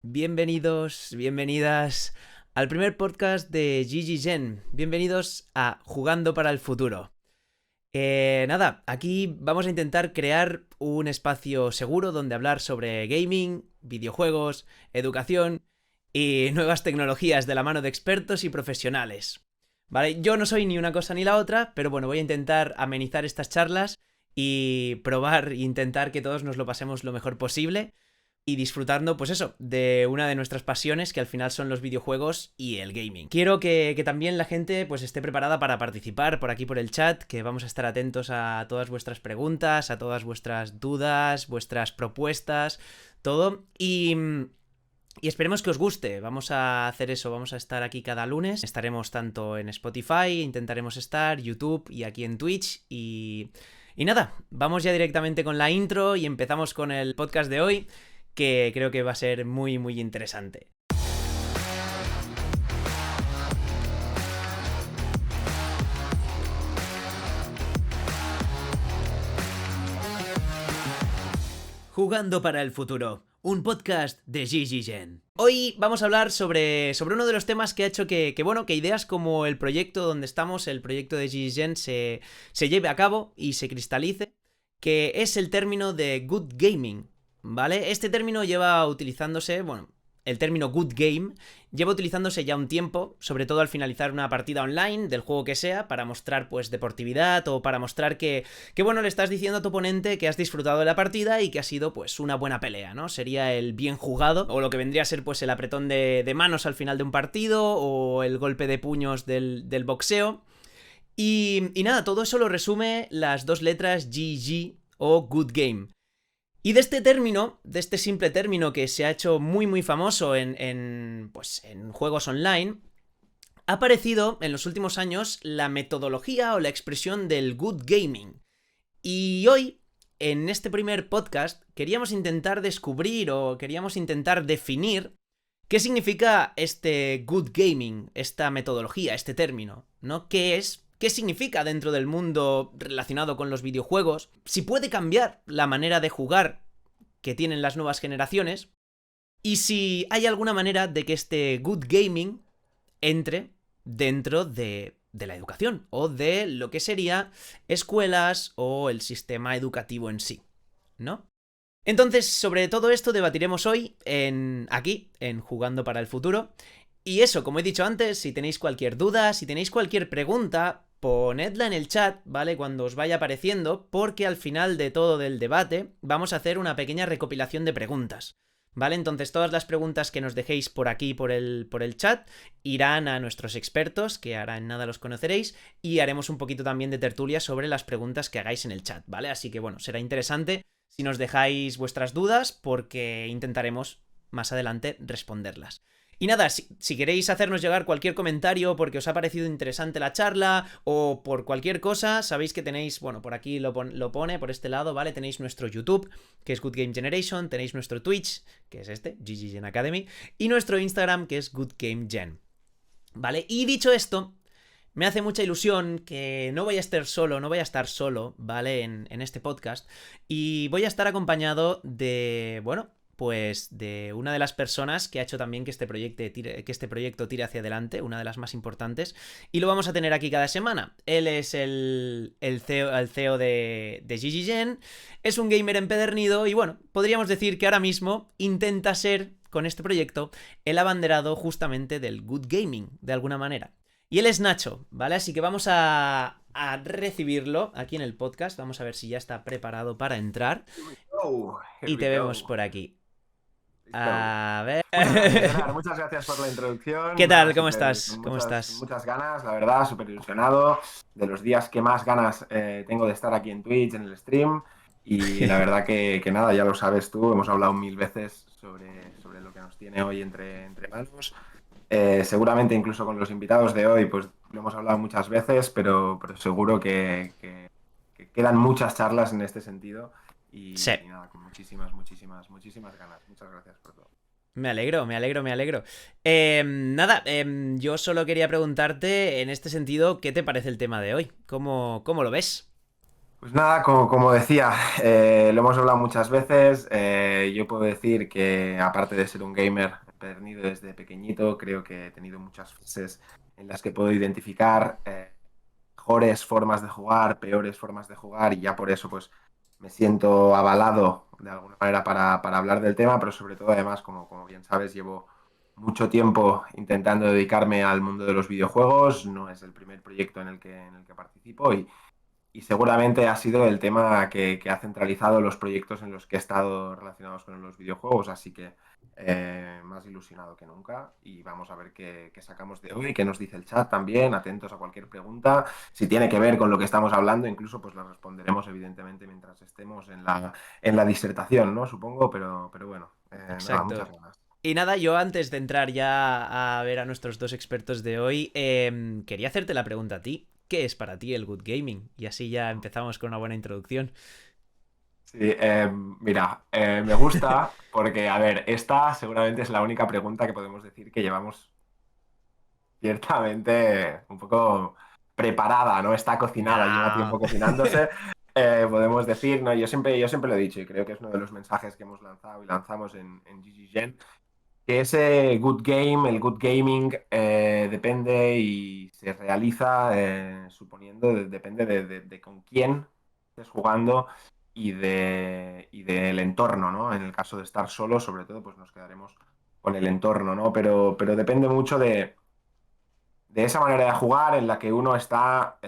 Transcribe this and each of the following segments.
Bienvenidos, bienvenidas al primer podcast de Gigi Gen. Bienvenidos a Jugando para el Futuro. Aquí vamos a intentar crear un espacio seguro donde hablar sobre gaming, videojuegos, educación y nuevas tecnologías de la mano de expertos y profesionales. Vale, yo no soy ni una cosa ni la otra, pero bueno, voy a intentar amenizar estas charlas y probar e intentar que todos nos lo pasemos lo mejor posible y disfrutando, pues eso, de una de nuestras pasiones, que al final son los videojuegos y el gaming. Quiero que también la gente pues esté preparada para participar por aquí por el chat, que vamos a estar atentos a todas vuestras preguntas, a todas vuestras dudas, vuestras propuestas, todo. Y esperemos que os guste. Vamos a hacer eso, vamos a estar aquí cada lunes. Estaremos tanto en Spotify, intentaremos estar, YouTube y aquí en Twitch. Y nada, vamos ya directamente con la intro y empezamos con el podcast de hoy, que creo que va a ser muy, muy interesante. Jugando para el futuro, un podcast de Gigi Gen. Hoy vamos a hablar sobre uno de los temas que ha hecho que ideas como el proyecto donde estamos, el proyecto de Gigi Gen, se lleve a cabo y se cristalice, que es el término de good gaming, ¿vale? Este término lleva utilizándose, el término good game lleva utilizándose ya un tiempo, sobre todo al finalizar una partida online del juego que sea, para mostrar pues deportividad o para mostrar que le estás diciendo a tu oponente que has disfrutado de la partida y que ha sido pues una buena pelea, ¿no? Sería el bien jugado, o lo que vendría a ser pues el apretón de manos al final de un partido, o el golpe de puños del boxeo. Y nada, todo eso lo resume las dos letras GG o good game. Y de este término, de este simple término que se ha hecho muy muy famoso en juegos online, ha aparecido en los últimos años la metodología o la expresión del good gaming. Y hoy, en este primer podcast, queríamos intentar descubrir o queríamos intentar definir qué significa este good gaming, esta metodología, este término, ¿no? ¿Qué es? ¿Qué significa dentro del mundo relacionado con los videojuegos? Si puede cambiar la manera de jugar que tienen las nuevas generaciones, y si hay alguna manera de que este good gaming entre dentro de la educación o de lo que sería escuelas o el sistema educativo en sí, ¿no? Entonces, sobre todo esto debatiremos hoy aquí, en Jugando para el Futuro. Y eso, como he dicho antes, si tenéis cualquier duda, si tenéis cualquier pregunta, ponedla en el chat, ¿vale? Cuando os vaya apareciendo, porque al final de todo del debate vamos a hacer una pequeña recopilación de preguntas, ¿vale? Entonces todas las preguntas que nos dejéis por aquí, por el chat, irán a nuestros expertos, que ahora en nada los conoceréis, y haremos un poquito también de tertulia sobre las preguntas que hagáis en el chat, ¿vale? Así que bueno, será interesante si nos dejáis vuestras dudas, porque intentaremos más adelante responderlas. Y nada, si queréis hacernos llegar cualquier comentario porque os ha parecido interesante la charla o por cualquier cosa, sabéis que tenéis, por aquí lo pone, por este lado, ¿vale? Tenéis nuestro YouTube, que es Good Game Generation, tenéis nuestro Twitch, que es este, GG Gen Academy, y nuestro Instagram, que es Good Game Gen, ¿vale? Y dicho esto, me hace mucha ilusión que no vaya a estar solo, ¿vale? En este podcast, y voy a estar acompañado de, pues de una de las personas que ha hecho también que este proyecto tire hacia adelante, una de las más importantes, y lo vamos a tener aquí cada semana. Él es el CEO de Gigi Gen, es un gamer empedernido y podríamos decir que ahora mismo intenta ser, con este proyecto, el abanderado justamente del good gaming, de alguna manera. Y él es Nacho, ¿vale? Así que vamos a recibirlo aquí en el podcast, vamos a ver si ya está preparado para entrar. Y te vemos por aquí. A ver. Muchas gracias, Gerard. Muchas gracias por la introducción. ¿Qué tal? Nada, ¿Cómo súper, estás? con ¿Cómo estás? muchas ganas, la verdad, súper ilusionado. De los días que más ganas tengo de estar aquí en Twitch, en el stream. Y la verdad que nada, ya lo sabes tú, hemos hablado mil veces sobre lo que nos tiene hoy entre manos. Seguramente incluso con los invitados de hoy, pues lo hemos hablado muchas veces, pero seguro que quedan muchas charlas en este sentido. Sí. Y nada, con muchísimas ganas. Muchas gracias por todo. Me alegro. Yo solo quería preguntarte en este sentido, ¿qué te parece el tema de hoy? ¿Cómo lo ves? Pues nada, como decía, lo hemos hablado muchas veces. Yo puedo decir que, aparte de ser un gamer perdido desde pequeñito, creo que he tenido muchas fases en las que puedo identificar mejores formas de jugar, peores formas de jugar, y ya por eso pues me siento avalado de alguna manera para hablar del tema, pero sobre todo además, como bien sabes, llevo mucho tiempo intentando dedicarme al mundo de los videojuegos. No es el primer proyecto en el que participo, y seguramente ha sido el tema que ha centralizado los proyectos en los que he estado relacionados con los videojuegos, así que más ilusionado que nunca, y vamos a ver qué sacamos de hoy, qué nos dice el chat también, atentos a cualquier pregunta, si tiene que ver con lo que estamos hablando, incluso pues la responderemos evidentemente mientras estemos en la disertación, ¿no? Supongo, pero bueno, nada, muchas Exacto. ganas. Y nada, yo antes de entrar ya a ver a nuestros dos expertos de hoy, quería hacerte la pregunta a ti. ¿Qué es para ti el good gaming? Y así ya empezamos con una buena introducción. Sí, mira, me gusta porque, a ver, esta seguramente es la única pregunta que podemos decir que llevamos ciertamente un poco preparada, ¿no? Está cocinada, lleva No. tiempo cocinándose. Podemos decir, ¿no? Yo siempre lo he dicho, y creo que es uno de los mensajes que hemos lanzado y lanzamos en GG Gen, que ese good game, el good gaming, depende y se realiza depende de con quién estés jugando y del entorno, ¿no? En el caso de estar solo, sobre todo, pues nos quedaremos con el entorno, ¿no? Pero depende mucho de esa manera de jugar en la que uno está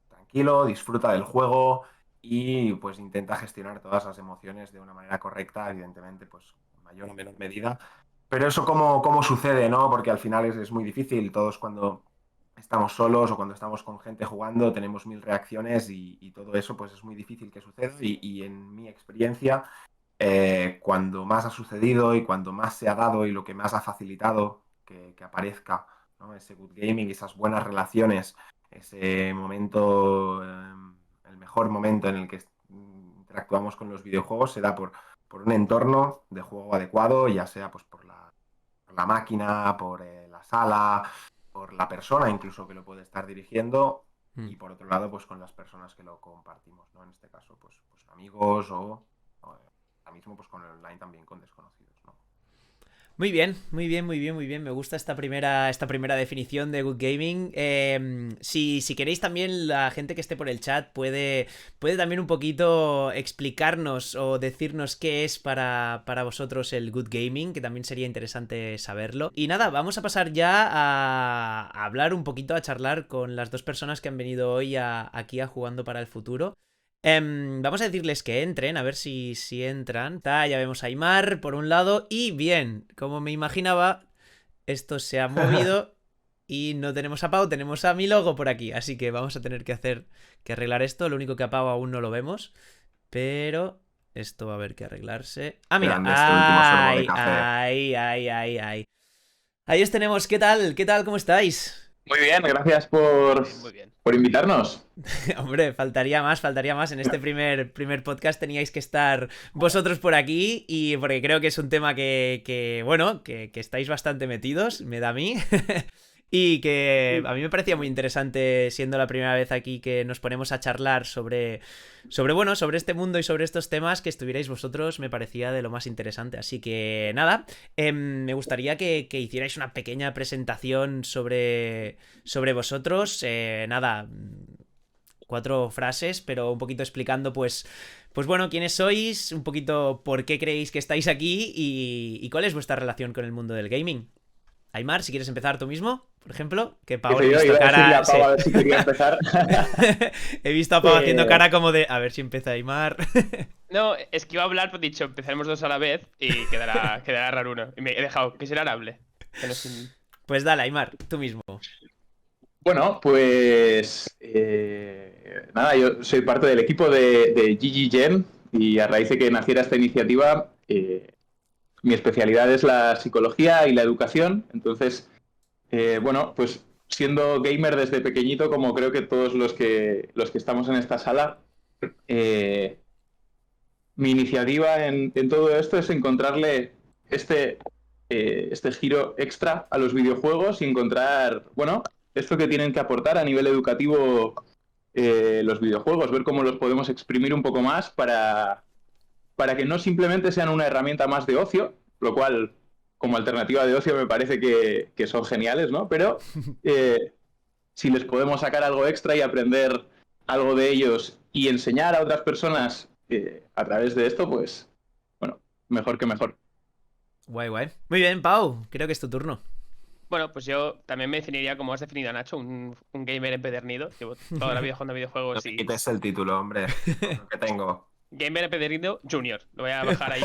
tranquilo, disfruta del juego y pues intenta gestionar todas las emociones de una manera correcta, evidentemente, pues en mayor o menor medida. Pero eso cómo sucede, ¿no? Porque al final es muy difícil. Todos, cuando estamos solos o cuando estamos con gente jugando, tenemos mil reacciones, y todo eso pues es muy difícil que suceda. Y en mi experiencia, cuando más ha sucedido y cuando más se ha dado y lo que más ha facilitado que aparezca, ¿no? Ese good gaming, esas buenas relaciones, ese momento, el mejor momento en el que interactuamos con los videojuegos, se da por un entorno de juego adecuado, ya sea pues por la máquina, por la sala, por la persona incluso que lo puede estar dirigiendo, Mm. y por otro lado pues con las personas que lo compartimos, ¿no? En este caso pues amigos o ahora mismo pues con el online también con desconocidos, ¿no? Muy bien, muy bien, muy bien, muy bien. Me gusta esta primera definición de good gaming. Si queréis también, la gente que esté por el chat puede también un poquito explicarnos o decirnos qué es para vosotros el good gaming, que también sería interesante saberlo. Y nada, vamos a pasar ya a hablar un poquito, a charlar con las dos personas que han venido hoy aquí a Jugando para el Futuro. Vamos a decirles que entren, a ver si entran. Ya vemos a Aimar por un lado. Y bien, como me imaginaba, esto se ha movido y no tenemos a Pau, tenemos a mi logo por aquí. Así que vamos a tener que arreglar esto. Lo único que a Pau aún no lo vemos. Pero esto va a haber que arreglarse. Ah, mira. Grande este último sorbo de ¡Ay! café. ¡Ay! ¡Ay! ¡Ay! ¡Ay! Ahí os tenemos. ¿Qué tal? ¿Qué tal? ¿Cómo estáis? Muy bien, gracias Muy bien, muy bien. por invitarnos. Hombre, faltaría más, faltaría más. En este primer podcast teníais que estar vosotros por aquí, y porque creo que es un tema que estáis bastante metidos, me da a mí. Y que a mí me parecía muy interesante, siendo la primera vez aquí que nos ponemos a charlar sobre este mundo y sobre estos temas, que estuvierais vosotros, me parecía de lo más interesante. Así que nada, me gustaría que hicierais una pequeña presentación sobre vosotros. Nada, 4 frases, pero un poquito explicando, pues bueno, quiénes sois, un poquito por qué creéis que estáis aquí y cuál es vuestra relación con el mundo del gaming. Aymar, si quieres empezar tú mismo, por ejemplo, que Pau he Yo visto iba a decirle cara. a Pau a ver si quería empezar. He visto a Pau haciendo Eh, cara como de a ver si empieza Aymar. No, es que iba a hablar, pero he dicho, empezaremos dos a la vez y quedará raro uno. Y me he dejado que será hable. Que no sé- Pues dale, Aymar, tú mismo. Bueno, pues nada, yo soy parte del equipo de GG Gen, y a raíz de que naciera esta iniciativa, mi especialidad es la psicología y la educación. Entonces, bueno, pues siendo gamer desde pequeñito, como creo que todos los que estamos en esta sala, eh, mi iniciativa en todo esto es encontrarle este, este giro extra a los videojuegos y encontrar, bueno, esto que tienen que aportar a nivel educativo los videojuegos, ver cómo los podemos exprimir un poco más para que no simplemente sean una herramienta más de ocio, lo cual como alternativa de ocio me parece que son geniales, ¿no? Pero si les podemos sacar algo extra y aprender algo de ellos y enseñar a otras personas a través de esto, pues, bueno, mejor que mejor. Guay, guay. Muy bien, Pau, creo que es tu turno. Bueno, pues yo también me definiría, como has definido a Nacho, un gamer empedernido. Llevo toda la vida jugando a No videojuegos te y... quites el título, hombre, lo que tengo. Gamer empedernido Junior. Lo voy a bajar ahí.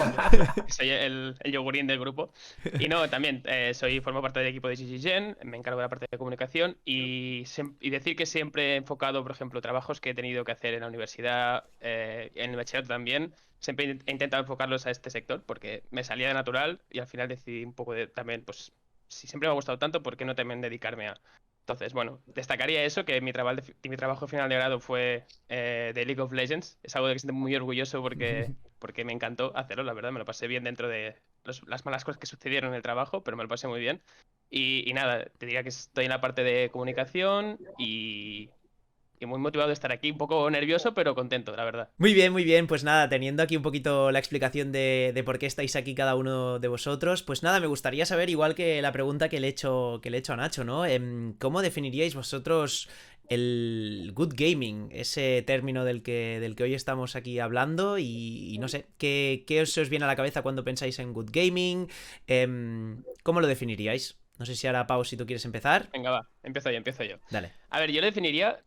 Soy el yogurín del grupo. Y no, también formo parte del equipo de GGGen, me encargo de la parte de comunicación y decir que siempre he enfocado, por ejemplo, trabajos que he tenido que hacer en la universidad, en el bachillerato también. Siempre he intentado enfocarlos a este sector porque me salía de natural y al final decidí un poco de también, pues, si siempre me ha gustado tanto, ¿por qué no también dedicarme a...? Entonces, bueno, destacaría eso, que mi trabajo final de grado fue de League of Legends. Es algo de que estoy muy orgulloso porque me encantó hacerlo, la verdad. Me lo pasé bien dentro de las malas cosas que sucedieron en el trabajo, pero me lo pasé muy bien. Y nada, te diría que estoy en la parte de comunicación y muy motivado de estar aquí. Un poco nervioso, pero contento, la verdad. Muy bien, muy bien. Pues nada, teniendo aquí un poquito la explicación de por qué estáis aquí cada uno de vosotros, pues nada, me gustaría saber, igual que la pregunta que le he hecho a Nacho, ¿no? ¿Cómo definiríais vosotros el good gaming? Ese término del que hoy estamos aquí hablando y no sé, ¿qué os viene a la cabeza cuando pensáis en good gaming? ¿Cómo lo definiríais? No sé si ahora, Pau, si tú quieres empezar. Venga, va, empiezo yo. Dale. A ver, yo lo definiría...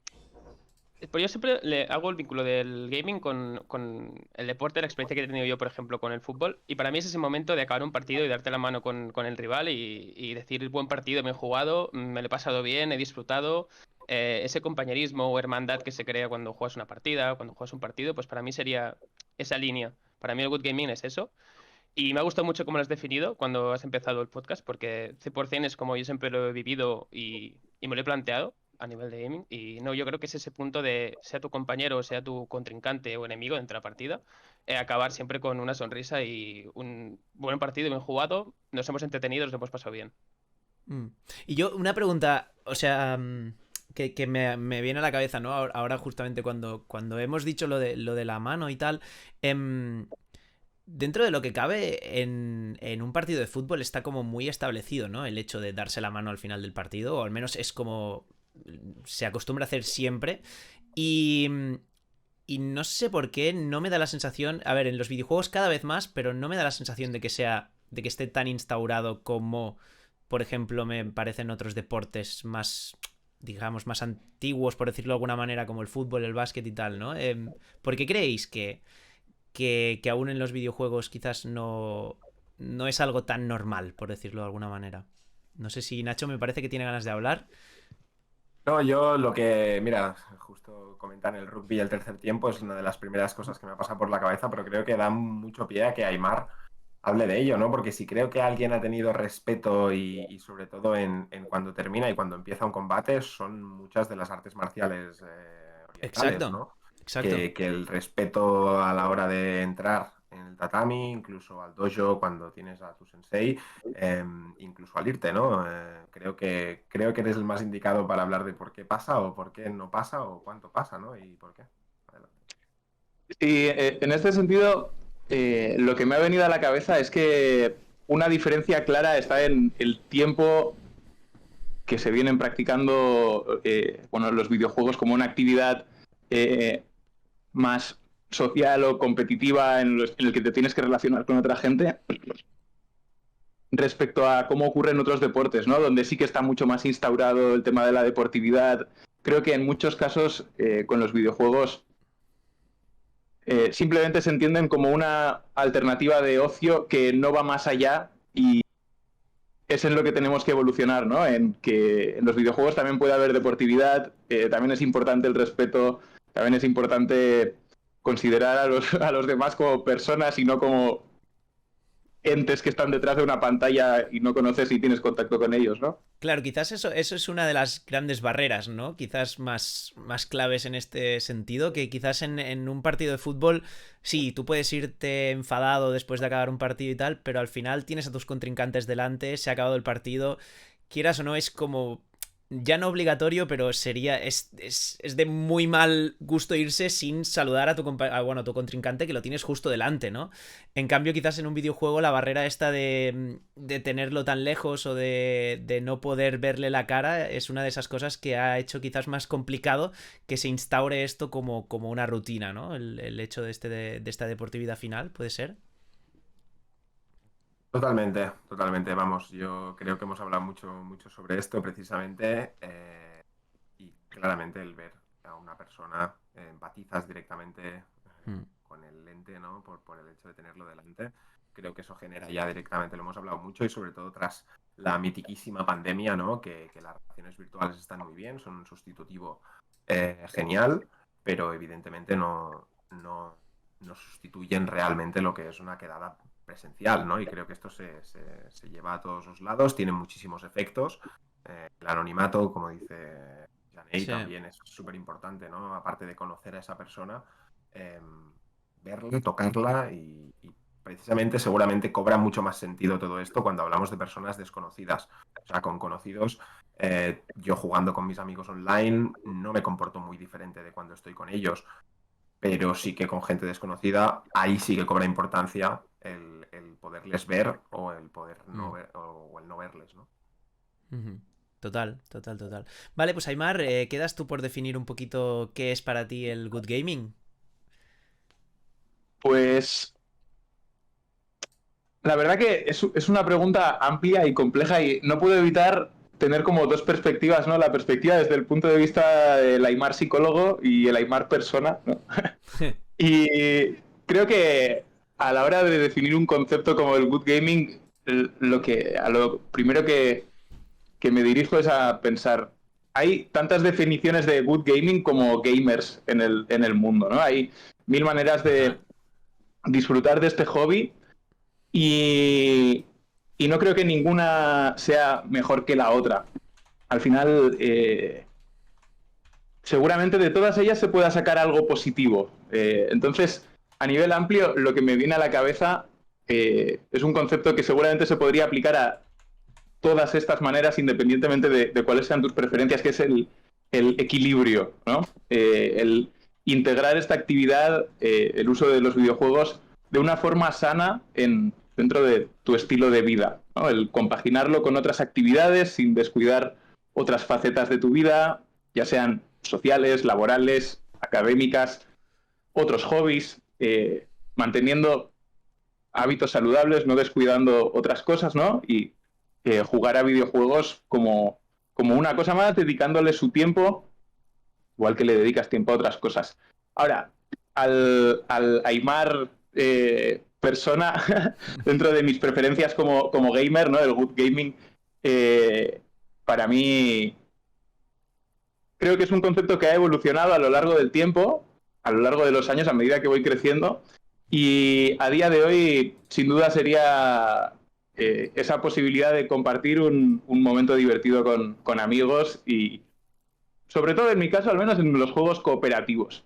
Pues yo siempre le hago el vínculo del gaming con el deporte, la experiencia que he tenido yo, por ejemplo, con el fútbol. Y para mí es ese momento de acabar un partido y darte la mano con el rival y decir, buen partido, me he jugado, me lo he pasado bien, he disfrutado. Ese compañerismo o hermandad que se crea cuando juegas una partida, cuando juegas un partido, pues para mí sería esa línea. Para mí el good gaming es eso. Y me ha gustado mucho cómo lo has definido cuando has empezado el podcast, porque 100% es como yo siempre lo he vivido y me lo he planteado a nivel de gaming. Y no, yo creo que es ese punto de, sea tu compañero, sea tu contrincante o enemigo dentro de la partida, acabar siempre con una sonrisa y un buen partido, bien jugado, nos hemos entretenido, nos hemos pasado bien. Y yo, una pregunta, o sea, que me viene a la cabeza, ¿no? Ahora justamente cuando hemos dicho lo de la mano y tal, dentro de lo que cabe en un partido de fútbol está como muy establecido, ¿no? El hecho de darse la mano al final del partido, o al menos es como se acostumbra a hacer siempre. Y, y no sé por qué no me da la sensación, a ver, en los videojuegos cada vez más, pero no me da la sensación de que esté tan instaurado como, por ejemplo, me parecen otros deportes más, digamos, más antiguos, por decirlo de alguna manera, como el fútbol, el básquet y tal, ¿no? ¿Por qué creéis que aún en los videojuegos quizás no es algo tan normal, por decirlo de alguna manera? No sé si Nacho me parece que tiene ganas de hablar. No, yo lo que, mira, justo comentar el rugby y el tercer tiempo es una de las primeras cosas que me pasa por la cabeza, pero creo que da mucho pie a que Aimar hable de ello, ¿no? Porque si creo que alguien ha tenido respeto y sobre todo en cuando termina y cuando empieza un combate, son muchas de las artes marciales orientales, Exacto, ¿no? exacto. Que el respeto a la hora de entrar en el tatami, incluso al dojo cuando tienes a tu sensei, incluso al irte, ¿no? Creo que eres el más indicado para hablar de por qué pasa o por qué no pasa o cuánto pasa, ¿no? Y por qué. Adelante. Y en este sentido, lo que me ha venido a la cabeza es que una diferencia clara está en el tiempo que se vienen practicando bueno, los videojuegos como una actividad más social o competitiva en el que te tienes que relacionar con otra gente respecto a cómo ocurre en otros deportes, ¿no? Donde sí que está mucho más instaurado el tema de la deportividad. Creo que en muchos casos con los videojuegos simplemente se entienden como una alternativa de ocio que no va más allá y es en lo que tenemos que evolucionar, ¿no? En que en los videojuegos también puede haber deportividad, también es importante el respeto, también es importante considerar a los demás como personas y no como entes que están detrás de una pantalla y no conoces y tienes contacto con ellos, ¿no? Claro, quizás eso es una de las grandes barreras, ¿no? Quizás más claves en este sentido, que quizás en un partido de fútbol, sí, tú puedes irte enfadado después de acabar un partido y tal, pero al final tienes a tus contrincantes delante, se ha acabado el partido, quieras o no, es como ya no obligatorio, pero es de muy mal gusto irse sin saludar a a tu contrincante, que lo tienes justo delante, ¿no? En cambio, quizás en un videojuego la barrera esta de tenerlo tan lejos o de no poder verle la cara es una de esas cosas que ha hecho quizás más complicado que se instaure esto como una rutina, ¿no? El hecho de esta deportividad final, ¿puede ser? Totalmente, totalmente. Vamos, yo creo que hemos hablado mucho sobre esto precisamente y claramente el ver a una persona, empatizas directamente Mm. con el lente, ¿no? Por el hecho de tenerlo delante. Creo que eso genera ya directamente, lo hemos hablado mucho y sobre todo tras la mitiquísima pandemia, ¿no? Que las relaciones virtuales están muy bien, son un sustitutivo genial, pero evidentemente no sustituyen realmente lo que es una quedada presencial, ¿no? Y creo que esto se lleva a todos los lados, tiene muchísimos efectos. El anonimato, como dice Janey, Sí. también es súper importante, ¿no? Aparte de conocer a esa persona, eh, verla, tocarla y precisamente seguramente cobra mucho más sentido todo esto cuando hablamos de personas desconocidas. O sea, con conocidos, yo jugando con mis amigos online no me comporto muy diferente de cuando estoy con ellos, pero sí que con gente desconocida, ahí sí que cobra importancia el poderles ver o el poder no ver, o el no verles, ¿no? Ujú. Total, total, total. Vale, pues Aymar, quedas tú por definir un poquito qué es para ti el good gaming. Pues la verdad que es una pregunta amplia y compleja y no puedo evitar tener como dos perspectivas, ¿no? La perspectiva desde el punto de vista del Aymar psicólogo y el Aymar persona, ¿no? Y creo que a la hora de definir un concepto como el good gaming, a lo primero que me dirijo es a pensar, hay tantas definiciones de good gaming como gamers en el mundo, ¿no? Hay mil maneras Ajá. de disfrutar de este hobby y, y no creo que ninguna sea mejor que la otra. Al final, seguramente de todas ellas se pueda sacar algo positivo. Entonces, a nivel amplio, lo que me viene a la cabeza es un concepto que seguramente se podría aplicar a todas estas maneras, independientemente de cuáles sean tus preferencias, que es el equilibrio, ¿no? El integrar esta actividad, el uso de los videojuegos, de una forma sana dentro de tu estilo de vida, ¿no? El compaginarlo con otras actividades sin descuidar otras facetas de tu vida, ya sean sociales, laborales, académicas, otros hobbies, manteniendo hábitos saludables, no descuidando otras cosas, ¿no? Y jugar a videojuegos como una cosa más, dedicándole su tiempo, igual que le dedicas tiempo a otras cosas. Ahora, al Aymar persona, dentro de mis preferencias como gamer, ¿no? El good gaming, eh, para mí creo que es un concepto que ha evolucionado a lo largo del tiempo, a lo largo de los años, a medida que voy creciendo. Y a día de hoy, sin duda, sería esa posibilidad de compartir un momento divertido con amigos y, sobre todo en mi caso, al menos en los juegos cooperativos.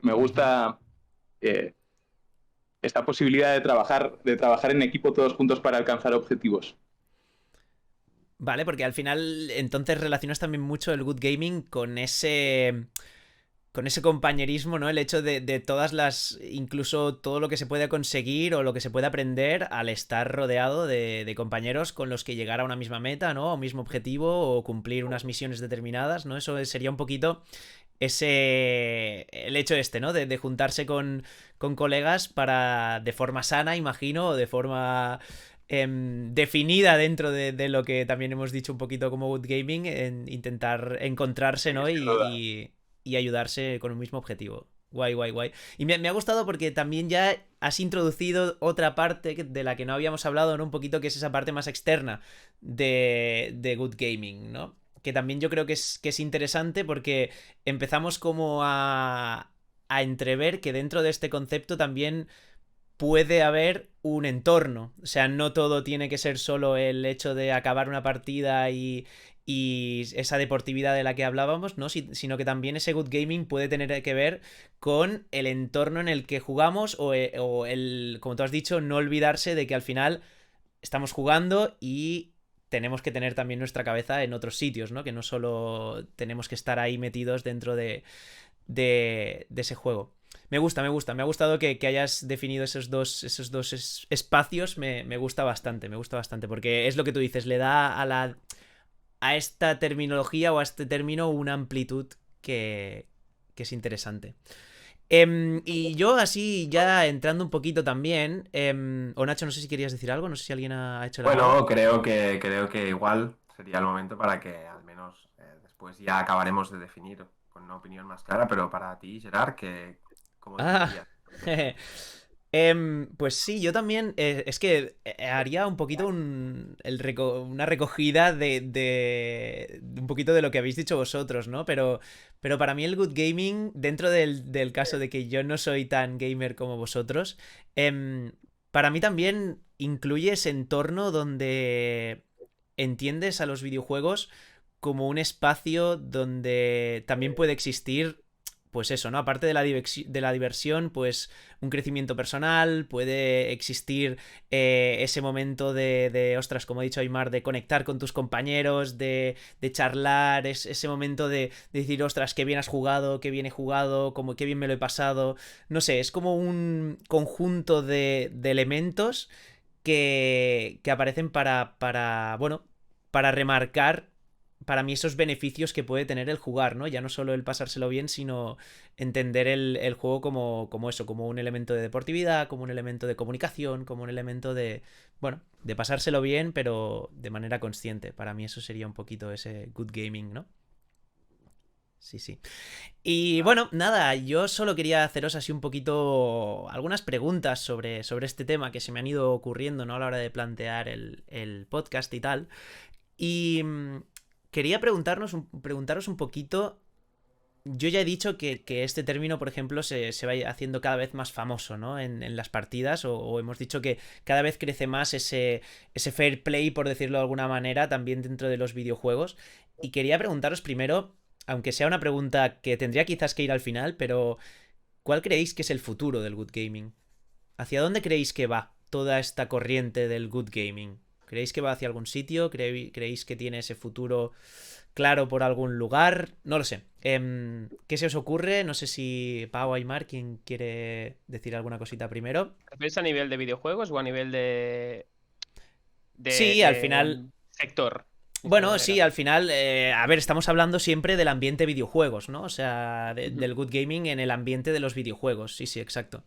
Me Ujú. gusta eh, esta posibilidad de trabajar en equipo todos juntos para alcanzar objetivos. Vale, porque al final entonces relacionas también mucho el good gaming con ese compañerismo, ¿no? El hecho de todas incluso todo lo que se puede conseguir o lo que se puede aprender al estar rodeado de compañeros con los que llegar a una misma meta, ¿no? A un mismo objetivo o cumplir unas misiones determinadas, ¿no? Eso sería un poquito el hecho este, ¿no? De juntarse con colegas de forma sana, imagino, o de forma definida dentro de lo que también hemos dicho un poquito como good gaming, en intentar encontrarse, Sí, ¿no? sin duda. Y ayudarse con un mismo objetivo. Guay, guay, guay. Y me ha gustado porque también ya has introducido otra parte de la que no habíamos hablado, ¿no? Un poquito, que es esa parte más externa de Good Gaming, ¿no? Que también yo creo que es interesante porque empezamos como a entrever que dentro de este concepto también puede haber un entorno. O sea, no todo tiene que ser solo el hecho de acabar una partida y esa deportividad de la que hablábamos, ¿no? Sino que también ese good gaming puede tener que ver con el entorno en el que jugamos o como tú has dicho, no olvidarse de que al final estamos jugando y tenemos que tener también nuestra cabeza en otros sitios, ¿no? Que no solo tenemos que estar ahí metidos dentro de ese juego. Me gusta, me gusta. Me ha gustado que hayas definido esos dos espacios. Me gusta bastante, porque es lo que tú dices, le da a esta terminología o a este término una amplitud que es interesante. Y yo así ya entrando un poquito también, o Nacho, no sé si querías decir algo, no sé si alguien ha hecho la mano. Bueno, creo que igual sería el momento para que al menos después ya acabaremos de definir con una opinión más clara, pero para ti, Gerard, ¿cómo Ah, definirías? pues sí, yo también. Es que haría un poquito una recogida de un poquito de lo que habéis dicho vosotros, ¿no? Pero para mí el good gaming, dentro del caso de que yo no soy tan gamer como vosotros, para mí también incluye ese entorno donde entiendes a los videojuegos como un espacio donde también puede existir, pues eso, ¿no? Aparte de la diversión, pues un crecimiento personal, puede existir ese momento ostras, como ha dicho Aymar, de conectar con tus compañeros, de charlar, ese momento de decir, ostras, qué bien has jugado, qué bien he jugado, como qué bien me lo he pasado. No sé, es como un conjunto de elementos que aparecen bueno, para remarcar para mí esos beneficios que puede tener el jugar, ¿no? Ya no solo el pasárselo bien, sino entender el juego como eso, como un elemento de deportividad, como un elemento de comunicación, como un elemento bueno, de pasárselo bien, pero de manera consciente. Para mí eso sería un poquito ese good gaming, ¿no? Sí, sí. Y bueno, nada, yo solo quería haceros así un poquito algunas preguntas sobre este tema que se me han ido ocurriendo, ¿no? A la hora de plantear el podcast y tal. Y quería preguntaros un poquito. Yo ya he dicho que este término, por ejemplo, se va haciendo cada vez más famoso, ¿no? En las partidas, o hemos dicho que cada vez crece más ese fair play, por decirlo de alguna manera, también dentro de los videojuegos. Y quería preguntaros primero, aunque sea una pregunta que tendría quizás que ir al final, pero ¿cuál creéis que es el futuro del good gaming? ¿Hacia dónde creéis que va toda esta corriente del good gaming? ¿Creéis que va hacia algún sitio? ¿Creéis que tiene ese futuro claro por algún lugar? No lo sé. ¿Qué se os ocurre? No sé si Pau o Aymar, ¿quién quiere decir alguna cosita primero? ¿Refieres a nivel de videojuegos o a nivel Sí, al final. sector? De alguna Bueno, sí, manera. al final, a ver, estamos hablando siempre del ambiente videojuegos, ¿no? O sea, Ujú. del good gaming en el ambiente de los videojuegos. Sí, sí, exacto.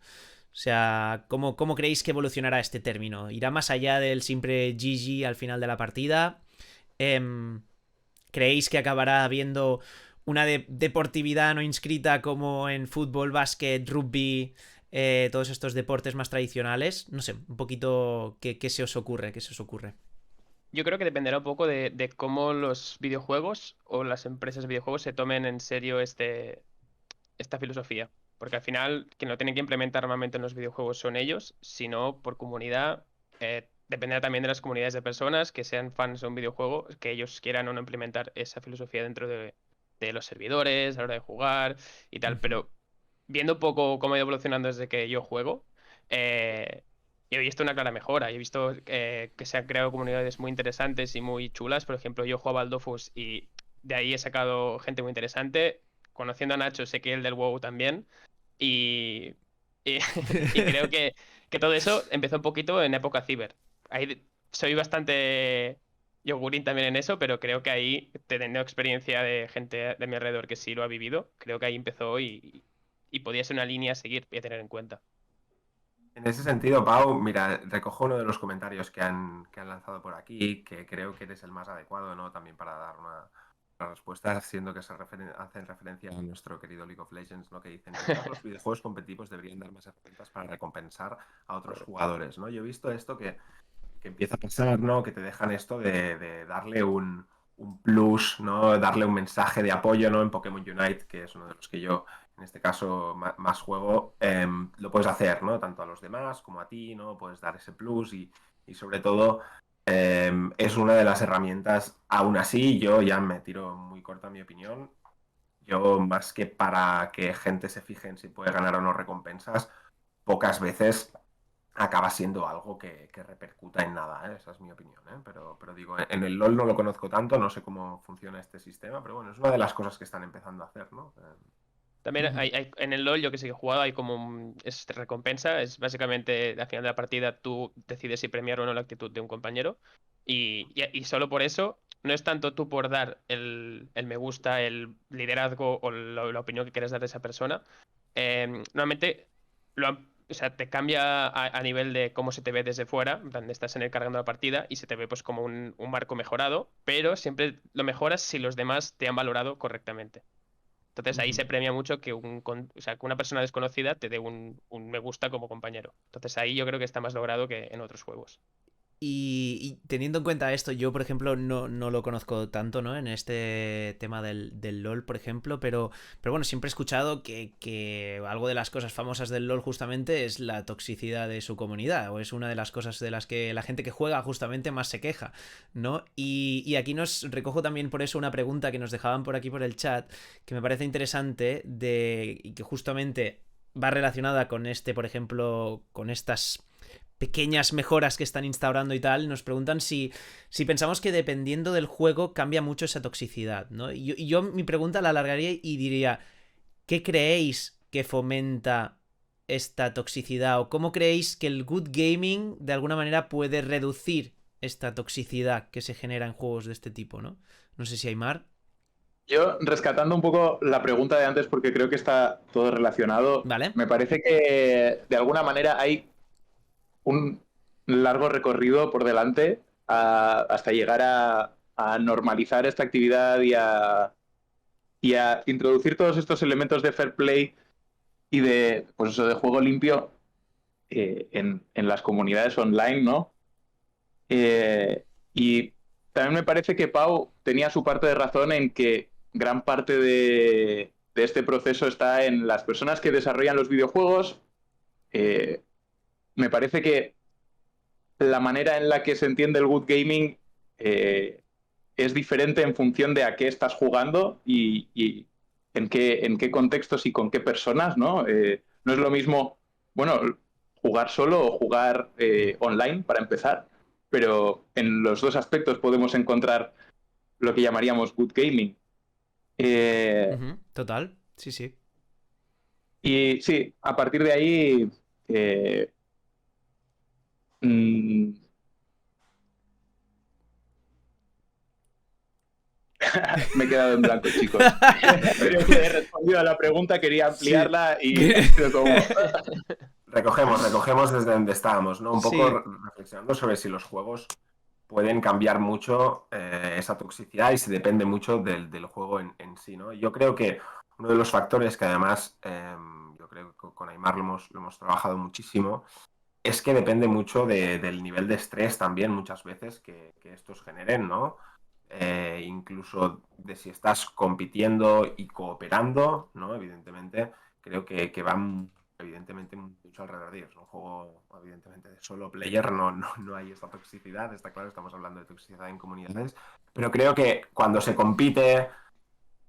O sea, ¿cómo creéis que evolucionará este término? ¿Irá más allá del simple GG al final de la partida? Em, ¿Creéis que acabará habiendo una deportividad no inscrita como en fútbol, básquet, rugby, todos estos deportes más tradicionales? No sé, un poquito qué se os ocurre, qué se os ocurre. Yo creo que dependerá un poco de cómo los videojuegos o las empresas de videojuegos se tomen en serio esta filosofía. Porque al final, quien lo tiene que implementar normalmente en los videojuegos son ellos, sino por comunidad. Dependerá también de las comunidades de personas que sean fans de un videojuego, que ellos quieran o no implementar esa filosofía dentro de los servidores, a la hora de jugar y tal. Ujú. Pero viendo un poco cómo ha ido evolucionando desde que yo juego, eh, he visto una clara mejora. He visto que se han creado comunidades muy interesantes y muy chulas. Por ejemplo, yo jugaba al Dofus y de ahí he sacado gente muy interesante. Conociendo a Nacho, sé que el del WoW también. Y, y, y creo que todo eso empezó un poquito en época ciber. Ahí soy bastante yogurín también en eso, pero creo que ahí, teniendo experiencia de gente de mi alrededor que sí lo ha vivido, creo que ahí empezó y podía ser una línea a seguir y a tener en cuenta. En ese sentido, Pau, mira, recojo uno de los comentarios que han lanzado por aquí, que creo que eres el más adecuado, ¿no? También para dar una respuesta, siendo que hacen referencia a nuestro querido League of Legends, ¿no? Que dicen, quizás los videojuegos competitivos deberían dar más herramientas para recompensar a otros jugadores, ¿no? Yo he visto esto que empieza a pasar, ¿no? Que te dejan esto de darle un plus, ¿no? Darle un mensaje de apoyo, ¿no? En Pokémon Unite, que es uno de los que yo, en este caso, más juego, lo puedes hacer, ¿no? Tanto a los demás como a ti, ¿no? Puedes dar ese plus y sobre todo, es una de las herramientas, aún así, yo ya me tiro muy corta mi opinión. Yo, más que para que gente se fije en si puede ganar o no recompensas, pocas veces acaba siendo algo que repercuta en nada, ¿eh? Esa es mi opinión, ¿eh? Pero digo, en el LoL no lo conozco tanto, no sé cómo funciona este sistema, pero bueno, es una de las cosas que están empezando a hacer, ¿no? También en el LoL, yo que sé que he jugado, hay como es recompensa, es básicamente al final de la partida tú decides si premiar o no la actitud de un compañero y solo por eso no es tanto tú por dar el me gusta, el liderazgo o la opinión que quieres dar de esa persona. Normalmente o sea, te cambia a nivel de cómo se te ve desde fuera, en plan, estás en el cargando la partida y se te ve pues como un marco mejorado, pero siempre lo mejoras si los demás te han valorado correctamente. Entonces ahí se premia mucho que o sea, que una persona desconocida te dé un me gusta como compañero. Entonces ahí yo creo que está más logrado que en otros juegos. Y teniendo en cuenta esto, yo, por ejemplo, no lo conozco tanto, ¿no? En este tema del LoL, por ejemplo, pero bueno, siempre he escuchado que algo de las cosas famosas del LoL justamente es la toxicidad de su comunidad, o es una de las cosas de las que la gente que juega justamente más se queja, ¿no? Y aquí nos recojo también por eso una pregunta que nos dejaban por aquí por el chat, que me parece interesante, y que justamente va relacionada con por ejemplo, con estas pequeñas mejoras que están instaurando y tal, nos preguntan si pensamos que dependiendo del juego cambia mucho esa toxicidad, ¿no? Y yo mi pregunta la alargaría y diría, ¿qué creéis que fomenta esta toxicidad? ¿O cómo creéis que el good gaming de alguna manera puede reducir esta toxicidad que se genera en juegos de este tipo, ¿no? No sé si Aimar. Yo, rescatando un poco la pregunta de antes, porque creo que está todo relacionado, ¿Vale? me parece que de alguna manera hay un largo recorrido por delante hasta llegar a normalizar esta actividad y a introducir todos estos elementos de fair play y de, pues eso, de juego limpio en las comunidades online, ¿no? Y también me parece que Pau tenía su parte de razón en que gran parte de este proceso está en las personas que desarrollan los videojuegos. Me parece que la manera en la que se entiende el good gaming es diferente en función de a qué estás jugando y en qué contextos y con qué personas, ¿no? No es lo mismo, bueno, jugar solo o jugar online, para empezar, pero en los dos aspectos podemos encontrar lo que llamaríamos good gaming. Total, sí, sí. Y sí, a partir de ahí... mmm, me he quedado en blanco, chicos. Creo que he respondido a la pregunta, quería ampliarla y ha sido como... Recogemos desde donde estábamos, ¿no? Un poco Sí. reflexionando sobre si los juegos pueden cambiar mucho esa toxicidad y si depende mucho del juego en sí, ¿no? Yo creo que uno de los factores que además, yo creo que con Aimar lo hemos trabajado muchísimo, es que depende mucho del nivel de estrés también muchas veces que estos generen, ¿no? Incluso de si estás compitiendo y cooperando, ¿no? Evidentemente, creo que van evidentemente mucho alrededor de ellos. Un juego, evidentemente, de solo player no hay esta toxicidad, está claro, estamos hablando de toxicidad en comunidades, pero creo que cuando se compite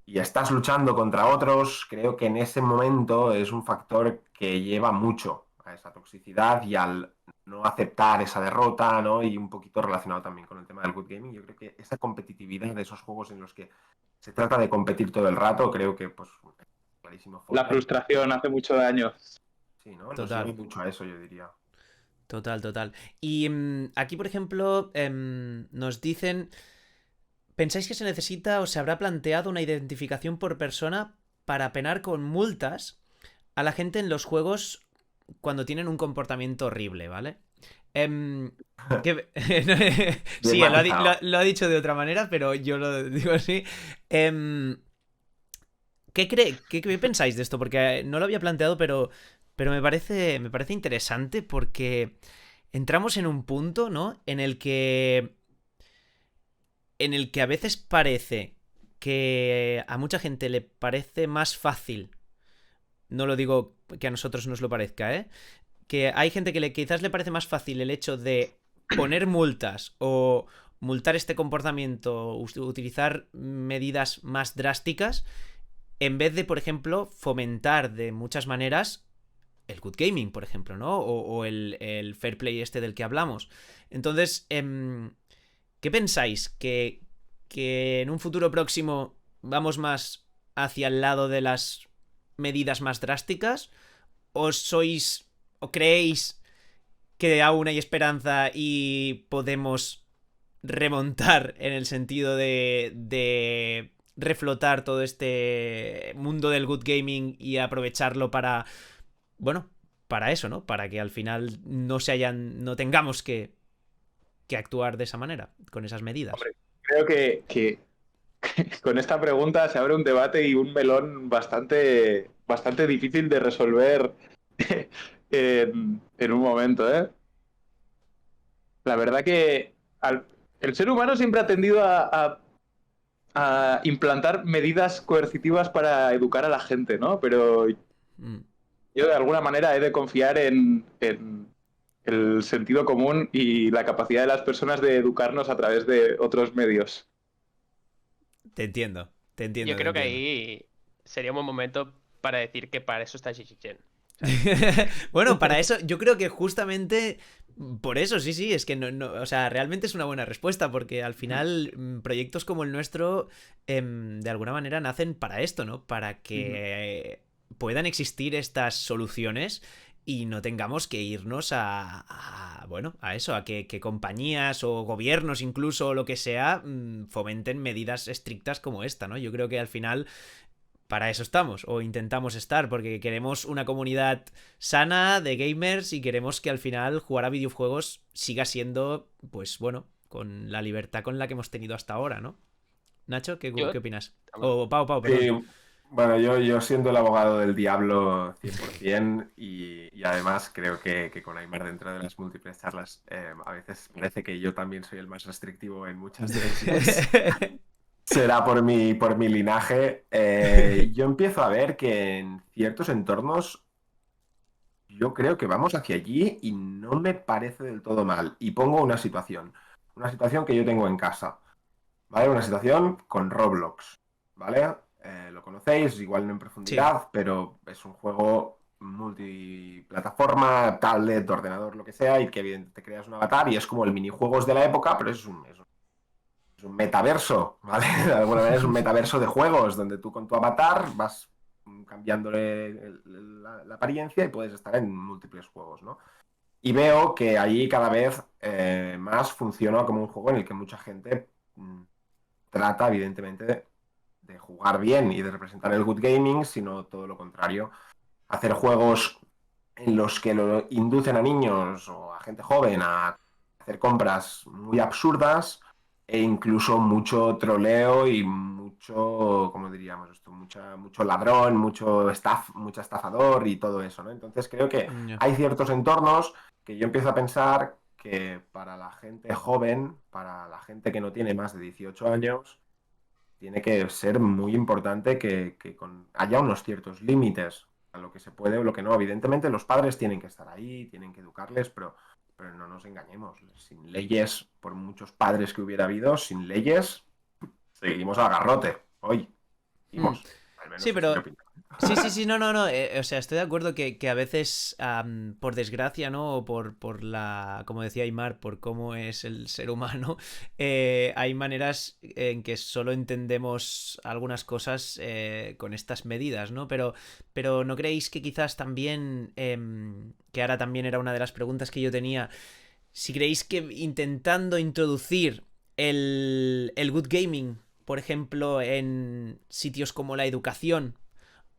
y estás luchando contra otros, creo que en ese momento es un factor que lleva mucho a esa toxicidad y al no aceptar esa derrota, ¿no? Y un poquito relacionado también con el tema del good gaming, yo creo que esa competitividad de esos juegos en los que se trata de competir todo el rato, creo que, pues, clarísimo. La frustración hace mucho daño. Sí, ¿no? Nos Total. lleva mucho a eso, yo diría. Total. Y aquí, por ejemplo, nos dicen... ¿Pensáis que se necesita o se habrá planteado una identificación por persona para penar con multas a la gente en los juegos cuando tienen un comportamiento horrible, ¿vale? Sí, lo ha dicho de otra manera, pero yo lo digo así. ¿Qué pensáis de esto? Porque no lo había planteado, pero me parece interesante porque entramos en un punto, ¿no? En el que a veces parece que a mucha gente le parece más fácil, no lo digo que a nosotros nos lo parezca, que hay gente que quizás le parece más fácil el hecho de poner multas o multar este comportamiento, utilizar medidas más drásticas, en vez de, por ejemplo, fomentar de muchas maneras el good gaming, por ejemplo, ¿no? O el fair play este del que hablamos. Entonces, ¿qué pensáis? ¿Que en un futuro próximo vamos más hacia el lado de las medidas más drásticas? ¿O creéis que aún hay esperanza y podemos remontar en el sentido de reflotar todo este mundo del good gaming y aprovecharlo para, bueno, para eso, ¿no? Para que al final no tengamos que actuar de esa manera, con esas medidas? Hombre, creo que con esta pregunta se abre un debate y un melón bastante difícil de resolver en un momento, ¿eh? La verdad que el ser humano siempre ha tendido a implantar medidas coercitivas para educar a la gente, ¿no? Pero yo de alguna manera he de confiar en el sentido común y la capacidad de las personas de educarnos a través de otros medios. Te entiendo. Yo creo que ahí sería un buen momento para decir que para eso está GGGen. Bueno, para eso, yo creo que justamente por eso, sí, es que o sea, realmente es una buena respuesta, porque al final proyectos como el nuestro, de alguna manera nacen para esto, ¿no? Para que puedan existir estas soluciones y no tengamos que irnos bueno, a eso, a que compañías o gobiernos incluso o lo que sea fomenten medidas estrictas como esta, ¿no? Yo creo que al final para eso estamos, o intentamos estar, porque queremos una comunidad sana de gamers y queremos que al final jugar a videojuegos siga siendo, pues bueno, con la libertad con la que hemos tenido hasta ahora, ¿no? Nacho, ¿qué opinas? O Pau, perdón. Bueno, yo siendo el abogado del diablo 100% y además creo que con Aimar dentro de las múltiples charlas a veces parece que yo también soy el más restrictivo en muchas decisiones. Será por mi linaje. Yo empiezo a ver que en ciertos entornos yo creo que vamos hacia allí y no me parece del todo mal. Y pongo una situación que yo tengo en casa, ¿vale? Una situación con Roblox, ¿vale? Lo conocéis, igual no en profundidad, sí, pero es un juego multiplataforma, tablet, ordenador, lo que sea, y que evidentemente te creas un avatar y es como el minijuegos de la época, pero es un metaverso, ¿vale? De alguna manera es un metaverso de juegos donde tú con tu avatar vas cambiándole la apariencia y puedes estar en múltiples juegos, ¿no? Y veo que ahí cada vez más funciona como un juego en el que mucha gente trata, evidentemente, de jugar bien y de representar el good gaming, sino todo lo contrario. Hacer juegos en los que lo inducen a niños o a gente joven a hacer compras muy absurdas e incluso mucho troleo y mucho, ¿cómo diríamos esto? Mucho ladrón, mucho estafador y todo eso, ¿no? Entonces creo que hay ciertos entornos que yo empiezo a pensar que para la gente joven, para la gente que no tiene más de 18 años, tiene que ser muy importante que haya unos ciertos límites a lo que se puede o lo que no. Evidentemente los padres tienen que estar ahí, tienen que educarles, pero no nos engañemos. Sin leyes, por muchos padres que hubiera habido, sin leyes, seguimos al garrote. Hoy, seguimos. Sí, pero... Sí, no. O sea, estoy de acuerdo que a veces, por desgracia, ¿no? O por la... Como decía Aimar, por cómo es el ser humano, hay maneras en que solo entendemos algunas cosas con estas medidas, ¿no? Pero ¿no creéis que quizás también, que ahora también era una de las preguntas que yo tenía, si creéis que intentando introducir el good gaming, por ejemplo, en sitios como la educación,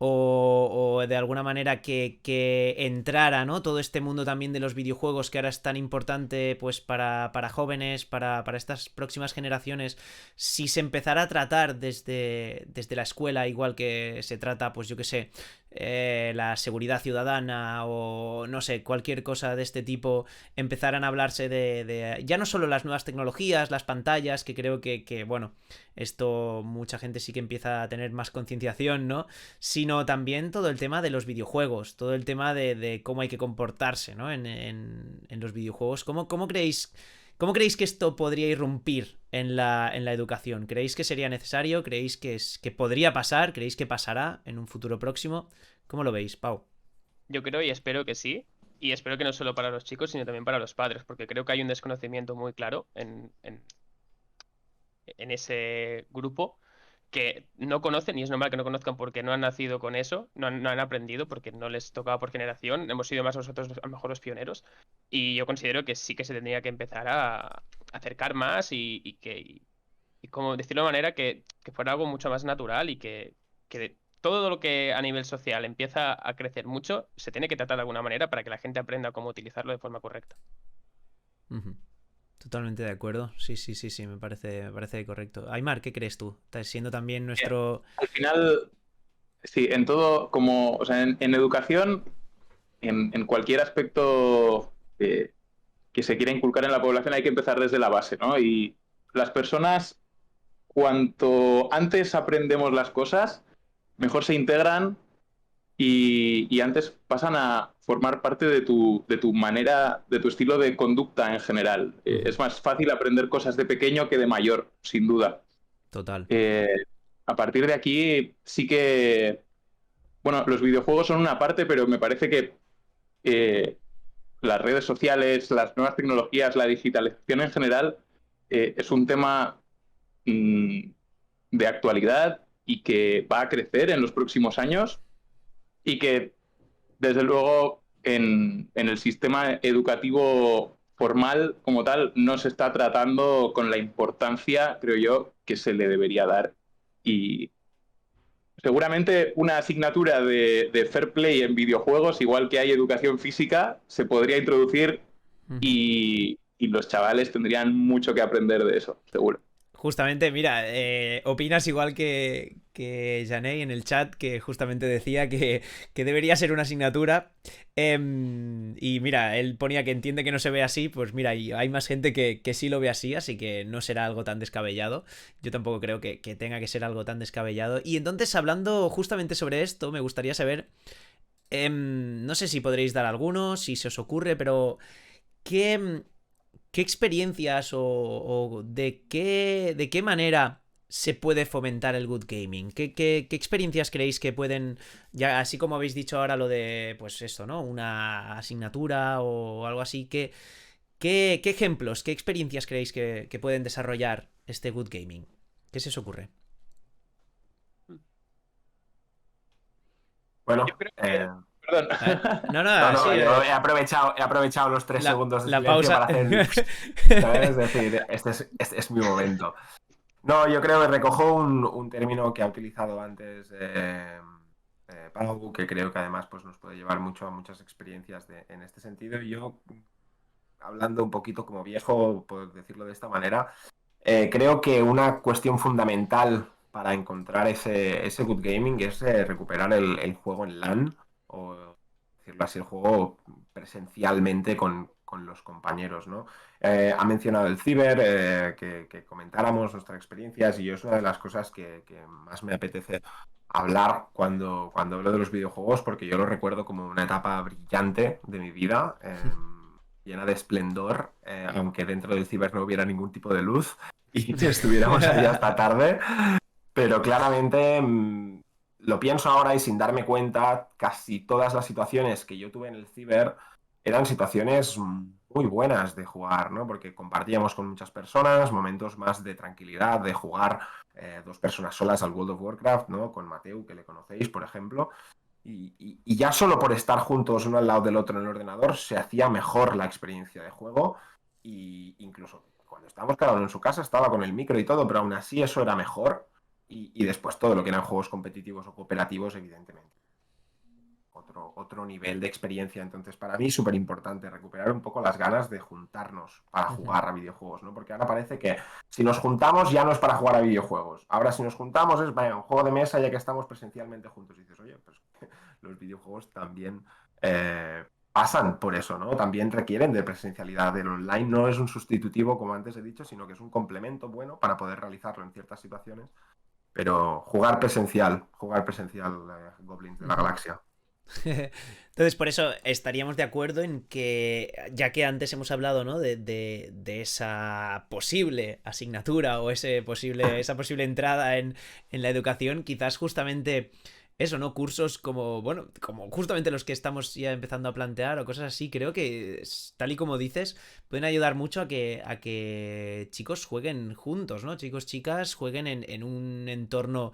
o de alguna manera que entrara, ¿no? Todo este mundo también de los videojuegos que ahora es tan importante pues para jóvenes, para estas próximas generaciones, si se empezara a tratar desde la escuela, igual que se trata, pues yo qué sé, la seguridad ciudadana o no sé, cualquier cosa de este tipo, empezaran a hablarse de ya no solo las nuevas tecnologías, las pantallas, que creo que bueno, esto mucha gente sí que empieza a tener más concienciación, ¿no? Sino también todo el tema de los videojuegos, todo el tema de cómo hay que comportarse, ¿no? En los videojuegos. ¿Cómo creéis que esto podría irrumpir en la educación? ¿Creéis que sería necesario? ¿Creéis que podría pasar? ¿Creéis que pasará en un futuro próximo? ¿Cómo lo veis, Pau? Yo creo y espero que sí. Y espero que no solo para los chicos, sino también para los padres, porque creo que hay un desconocimiento muy claro en ese grupo que no conocen, y es normal que no conozcan porque no han nacido con eso, no han aprendido porque no les tocaba por generación, hemos sido más nosotros a lo mejor los pioneros, y yo considero que sí que se tendría que empezar a acercar más y como decirlo de manera que fuera algo mucho más natural y que todo lo que a nivel social empieza a crecer mucho, se tiene que tratar de alguna manera para que la gente aprenda cómo utilizarlo de forma correcta. Ujú. Totalmente de acuerdo. Sí, sí, sí, sí, me parece correcto. Aymar, ¿qué crees tú? Estás siendo también nuestro... Al final, sí, en todo, como, o sea, en educación, en cualquier aspecto que se quiera inculcar en la población hay que empezar desde la base, ¿no? Y las personas, cuanto antes aprendemos las cosas, mejor se integran y antes pasan a formar parte de tu manera, de tu estilo de conducta en general. Es más fácil aprender cosas de pequeño que de mayor, sin duda. Total. Eh, a partir de aquí sí que, bueno, los videojuegos son una parte, pero me parece que las redes sociales, las nuevas tecnologías, la digitalización en general es un tema mm, de actualidad y que va a crecer en los próximos años y que, desde luego, en el sistema educativo formal como tal no se está tratando con la importancia, creo yo, que se le debería dar. Y seguramente una asignatura de fair play en videojuegos, igual que hay educación física, se podría introducir Ujú. y los chavales tendrían mucho que aprender de eso, seguro. Justamente, mira, opinas igual que Janey en el chat, que justamente decía que debería ser una asignatura. Y mira, él ponía que entiende que no se ve así, pues mira, y hay más gente que sí lo ve así, así que no será algo tan descabellado. Yo tampoco creo que tenga que ser algo tan descabellado. Y entonces, hablando justamente sobre esto, me gustaría saber, no sé si podréis dar algunos, si se os ocurre, pero ¿qué, qué experiencias o de qué manera se puede fomentar el good gaming? ¿Qué experiencias creéis que pueden, ya así como habéis dicho ahora lo de, pues esto, ¿no? Una asignatura o algo así, qué ejemplos, qué experiencias creéis que pueden desarrollar este good gaming? ¿Qué se os ocurre? Yo Bueno, creo que, Perdón. No, no, no, sí, no, yo he aprovechado los 3 segundos de la silencio pausa. para hacer el... ¿Sabes? Es decir, este es mi momento. No, yo creo que recojo un término que ha utilizado antes Pau, que creo que además pues, nos puede llevar mucho a muchas experiencias en este sentido. Y yo, hablando un poquito como viejo, por decirlo de esta manera, creo que una cuestión fundamental para encontrar ese good gaming es recuperar el juego en LAN, o decirlo así, el juego presencialmente con los compañeros, ¿no? Ha mencionado el ciber, que comentáramos nuestras experiencias, y yo es una de las cosas que más me apetece hablar cuando hablo de los videojuegos, porque yo lo recuerdo como una etapa brillante de mi vida, llena de esplendor, aunque dentro del ciber no hubiera ningún tipo de luz y estuviéramos ahí hasta tarde. Pero claramente lo pienso ahora y sin darme cuenta, casi todas las situaciones que yo tuve en el ciber eran situaciones muy buenas de jugar, ¿no? Porque compartíamos con muchas personas momentos más de tranquilidad, de jugar dos personas solas al World of Warcraft, ¿no? Con Mateu, que le conocéis, por ejemplo. Y ya solo por estar juntos uno al lado del otro en el ordenador se hacía mejor la experiencia de juego. Y incluso cuando estábamos cada uno en su casa estaba con el micro y todo, pero aún así eso era mejor. Y después todo lo que eran juegos competitivos o cooperativos, evidentemente. Otro nivel de experiencia. Entonces, para mí es súper importante recuperar un poco las ganas de juntarnos para jugar a videojuegos, ¿no? Porque ahora parece que si nos juntamos ya no es para jugar a videojuegos. Ahora si nos juntamos es, vaya, un juego de mesa ya que estamos presencialmente juntos. Y dices, oye, pues los videojuegos también pasan por eso, ¿no? También requieren de presencialidad. El online no es un sustitutivo, como antes he dicho, sino que es un complemento bueno para poder realizarlo en ciertas situaciones. Pero jugar presencial, Goblins de la Galaxia. Entonces, por eso estaríamos de acuerdo en que, ya que antes hemos hablado, ¿no? de esa posible asignatura o esa posible entrada en la educación, quizás justamente eso, ¿no? Cursos como, bueno, como justamente los que estamos ya empezando a plantear o cosas así, creo que, tal y como dices, pueden ayudar mucho a que chicos jueguen juntos, ¿no? Chicos, chicas jueguen en un entorno.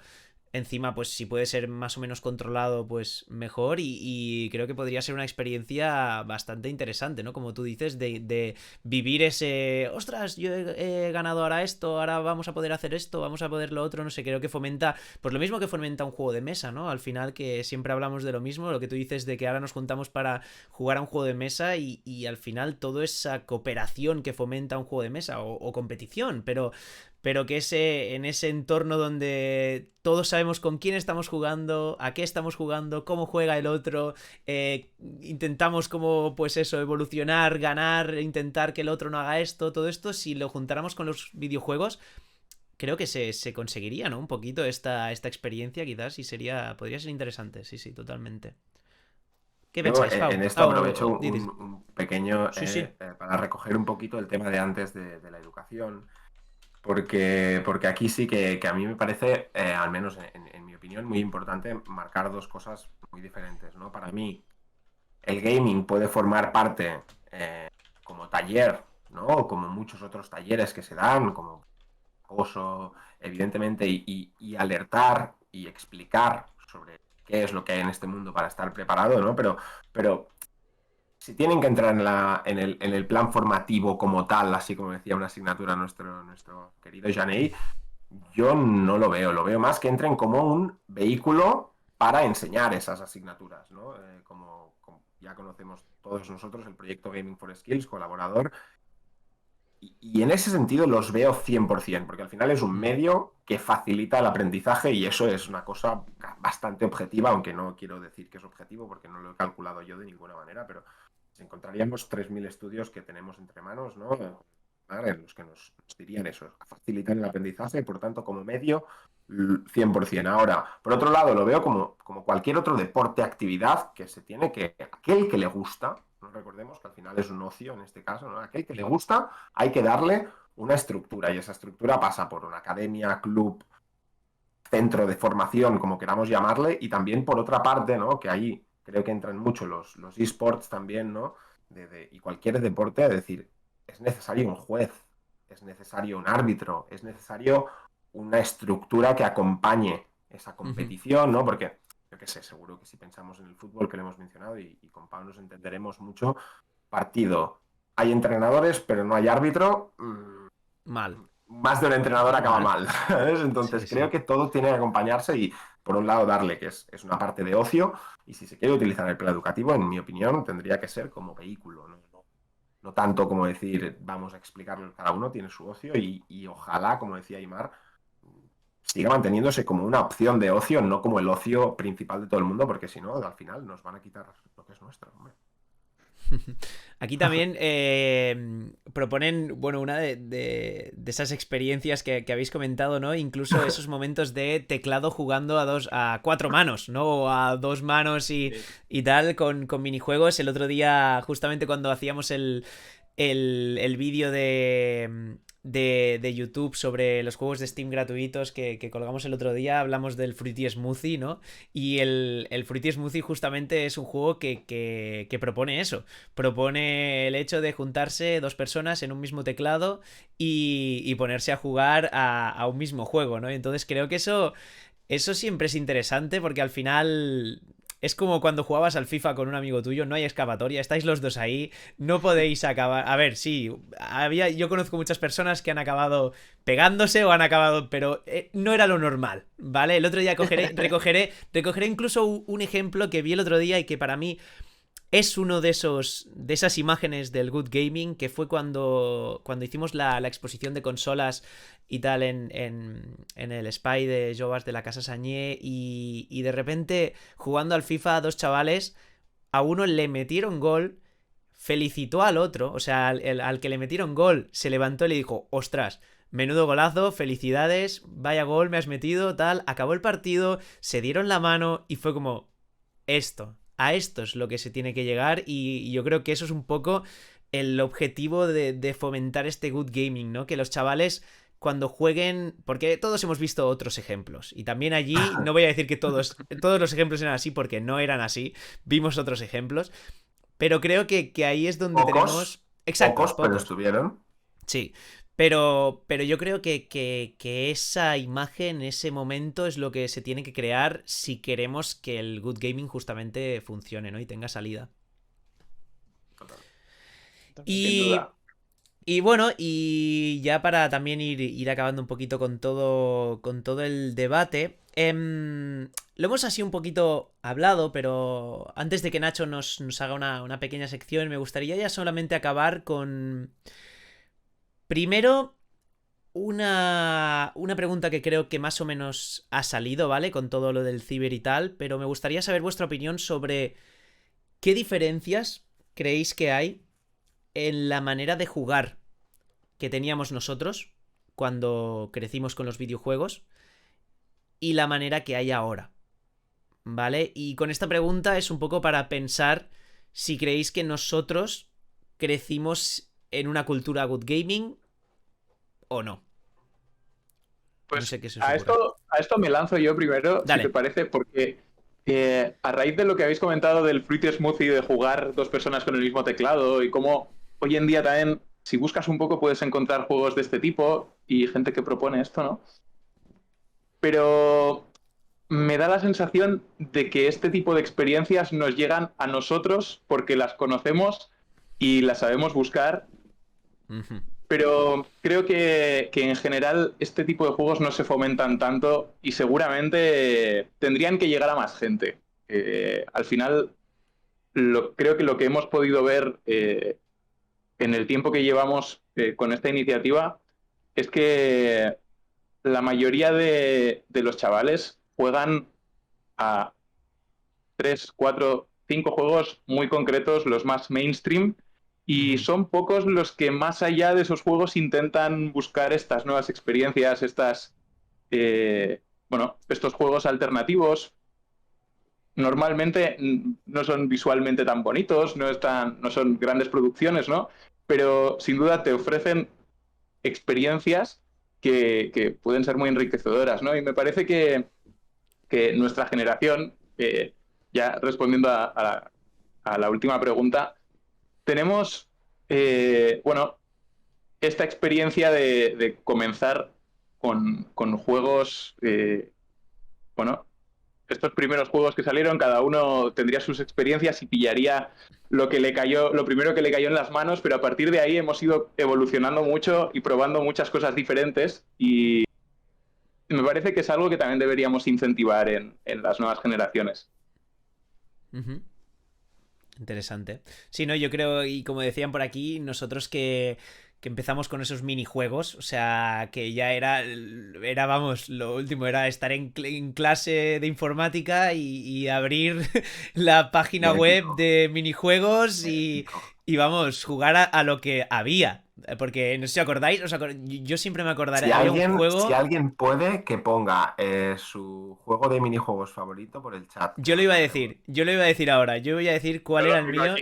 Encima, pues si puede ser más o menos controlado, pues mejor. Y creo que podría ser una experiencia bastante interesante, ¿no? Como tú dices, de vivir ese... Ostras, yo he ganado ahora esto, ahora vamos a poder hacer esto, vamos a poder lo otro, no sé, creo que fomenta... Pues lo mismo que fomenta un juego de mesa, ¿no? Al final que siempre hablamos de lo mismo, lo que tú dices de que ahora nos juntamos para jugar a un juego de mesa y al final toda esa cooperación que fomenta un juego de mesa o competición, pero que en ese entorno donde todos sabemos con quién estamos jugando, a qué estamos jugando, cómo juega el otro, intentamos como, pues eso, evolucionar, ganar, intentar que el otro no haga esto, todo esto, si lo juntáramos con los videojuegos, creo que se conseguiría, ¿no? Un poquito esta experiencia quizás y podría ser interesante, sí, sí, totalmente. ¿Qué Yo pensáis, Pau? en esto aprovecho Didi. un pequeño Sí, sí. para recoger un poquito el tema de antes de la educación, porque aquí sí que a mí me parece, al menos en mi opinión, muy importante marcar dos cosas muy diferentes, ¿no? Para mí, el gaming puede formar parte como taller, ¿no? O como muchos otros talleres que se dan, como acoso, evidentemente, y alertar y explicar sobre qué es lo que hay en este mundo para estar preparado, ¿no? Pero si tienen que entrar en el plan formativo como tal, así como decía una asignatura nuestro querido Janey, yo no lo veo más que entren como un vehículo para enseñar esas asignaturas, ¿no? Como ya conocemos todos nosotros, el proyecto Gaming for Skills, colaborador, y en ese sentido los veo 100%, porque al final es un medio que facilita el aprendizaje y eso es una cosa bastante objetiva, aunque no quiero decir que es objetivo porque no lo he calculado yo de ninguna manera, pero encontraríamos 3.000 estudios que tenemos entre manos, ¿no? En los que nos dirían eso, facilitan el aprendizaje y por tanto como medio 100%. Ahora, por otro lado, lo veo como cualquier otro deporte, actividad que se tiene que, aquel que le gusta, no recordemos que al final es un ocio en este caso, ¿no? Aquel que le gusta, hay que darle una estructura y esa estructura pasa por una academia, club, centro de formación, como queramos llamarle, y también por otra parte, ¿no? Que ahí creo que entran mucho los esports también, ¿no? Y cualquier deporte, es decir, es necesario un juez, es necesario un árbitro, es necesario una estructura que acompañe esa competición, ¿no? Porque, yo qué sé, seguro que si pensamos en el fútbol que lo hemos mencionado y con Pau nos entenderemos mucho, partido, hay entrenadores, pero no hay árbitro, Mal. más de un entrenador acaba mal, ¿sabes? Entonces Sí, creo sí. que todo tiene que acompañarse y por un lado darle que es una parte de ocio y si se quiere utilizar el plan educativo, en mi opinión, tendría que ser como vehículo, no tanto como decir vamos a explicarlo, cada uno tiene su ocio y ojalá, como decía Aimar, siga manteniéndose como una opción de ocio, no como el ocio principal de todo el mundo, porque si no, al final nos van a quitar lo que es nuestro, hombre. Aquí también proponen, bueno, una de esas experiencias que habéis comentado, ¿no? Incluso esos momentos de teclado jugando a cuatro manos, ¿no? O a dos manos y tal, con minijuegos. El otro día, justamente cuando hacíamos el vídeo de YouTube sobre los juegos de Steam gratuitos que colgamos el otro día, hablamos del Fruity Smoothie, ¿no? Y el Fruity Smoothie justamente es un juego que propone eso. Propone el hecho de juntarse dos personas en un mismo teclado y ponerse a jugar a un mismo juego, ¿no? Entonces creo que eso siempre es interesante porque al final es como cuando jugabas al FIFA con un amigo tuyo, no hay escapatoria, estáis los dos ahí, no podéis acabar. A ver, sí, yo conozco muchas personas que han acabado pegándose o han acabado, pero no era lo normal, ¿vale? El otro día recogeré incluso un ejemplo que vi el otro día y que para mí es uno de esas imágenes del Good Gaming que fue cuando hicimos la exposición de consolas y tal en el Spy de Jovas de la Casa Sañé y de repente jugando al FIFA a dos chavales, a uno le metieron gol, felicitó al otro, o sea, al que le metieron gol se levantó y le dijo, ostras, menudo golazo, felicidades, vaya gol me has metido, tal, acabó el partido, se dieron la mano y fue como, a esto es lo que se tiene que llegar y yo creo que eso es un poco el objetivo de fomentar este good gaming, ¿no? Que los chavales cuando jueguen, porque todos hemos visto otros ejemplos, y también allí no voy a decir que todos los ejemplos eran así, porque no eran así, vimos otros ejemplos, pero creo que ahí es donde tenemos... Exacto, Pocos, pero pocos. estuvieron. Sí, pero yo creo que esa imagen, ese momento es lo que se tiene que crear si queremos que el good gaming justamente funcione, ¿no? Y tenga salida. Sin Y, duda. y bueno, y ya para también ir acabando un poquito con todo el debate, lo hemos así un poquito hablado, pero antes de que Nacho nos haga una pequeña sección, me gustaría ya solamente acabar con... Primero, una pregunta que creo que más o menos ha salido, ¿vale? Con todo lo del ciber y tal, pero me gustaría saber vuestra opinión sobre qué diferencias creéis que hay en la manera de jugar que teníamos nosotros cuando crecimos con los videojuegos y la manera que hay ahora, ¿vale? Y con esta pregunta es un poco para pensar si creéis que nosotros crecimos en una cultura good gaming o no. Pues No sé qué se os ocurre. a esto me lanzo yo primero, Dale. si te parece, porque a raíz de lo que habéis comentado del Fruit Smoothie, de jugar dos personas con el mismo teclado y cómo hoy en día también, si buscas un poco, puedes encontrar juegos de este tipo y gente que propone esto, ¿no? Pero me da la sensación de que este tipo de experiencias nos llegan a nosotros porque las conocemos y las sabemos buscar. Ujú. Pero creo que en general este tipo de juegos no se fomentan tanto y seguramente tendrían que llegar a más gente. Al final, creo que lo que hemos podido ver en el tiempo que llevamos con esta iniciativa es que la mayoría de los chavales juegan a 3, 4, 5 juegos muy concretos, los más mainstream, y son pocos los que más allá de esos juegos intentan buscar estas nuevas experiencias, estos juegos alternativos. Normalmente no son visualmente tan bonitos, no son grandes producciones, ¿no? Pero sin duda te ofrecen experiencias que pueden ser muy enriquecedoras, ¿no? Y me parece que nuestra generación, ya respondiendo a la última pregunta, tenemos, esta experiencia de comenzar con juegos, estos primeros juegos que salieron, cada uno tendría sus experiencias y pillaría lo primero que le cayó en las manos, pero a partir de ahí hemos ido evolucionando mucho y probando muchas cosas diferentes y me parece que es algo que también deberíamos incentivar en las nuevas generaciones. Ujú. Interesante. Sí, no, yo creo, y como decían por aquí, nosotros que empezamos con esos minijuegos, o sea, que ya vamos, lo último era estar en clase de informática y abrir la página web Épico. de minijuegos Épico. y vamos, jugar a lo que había. Porque no sé si acordáis, yo siempre me acordaré, Si había un alguien, juego... si alguien puede, que ponga su juego de minijuegos favorito por el chat. Yo lo iba a decir ahora, yo voy a decir cuál era el mío.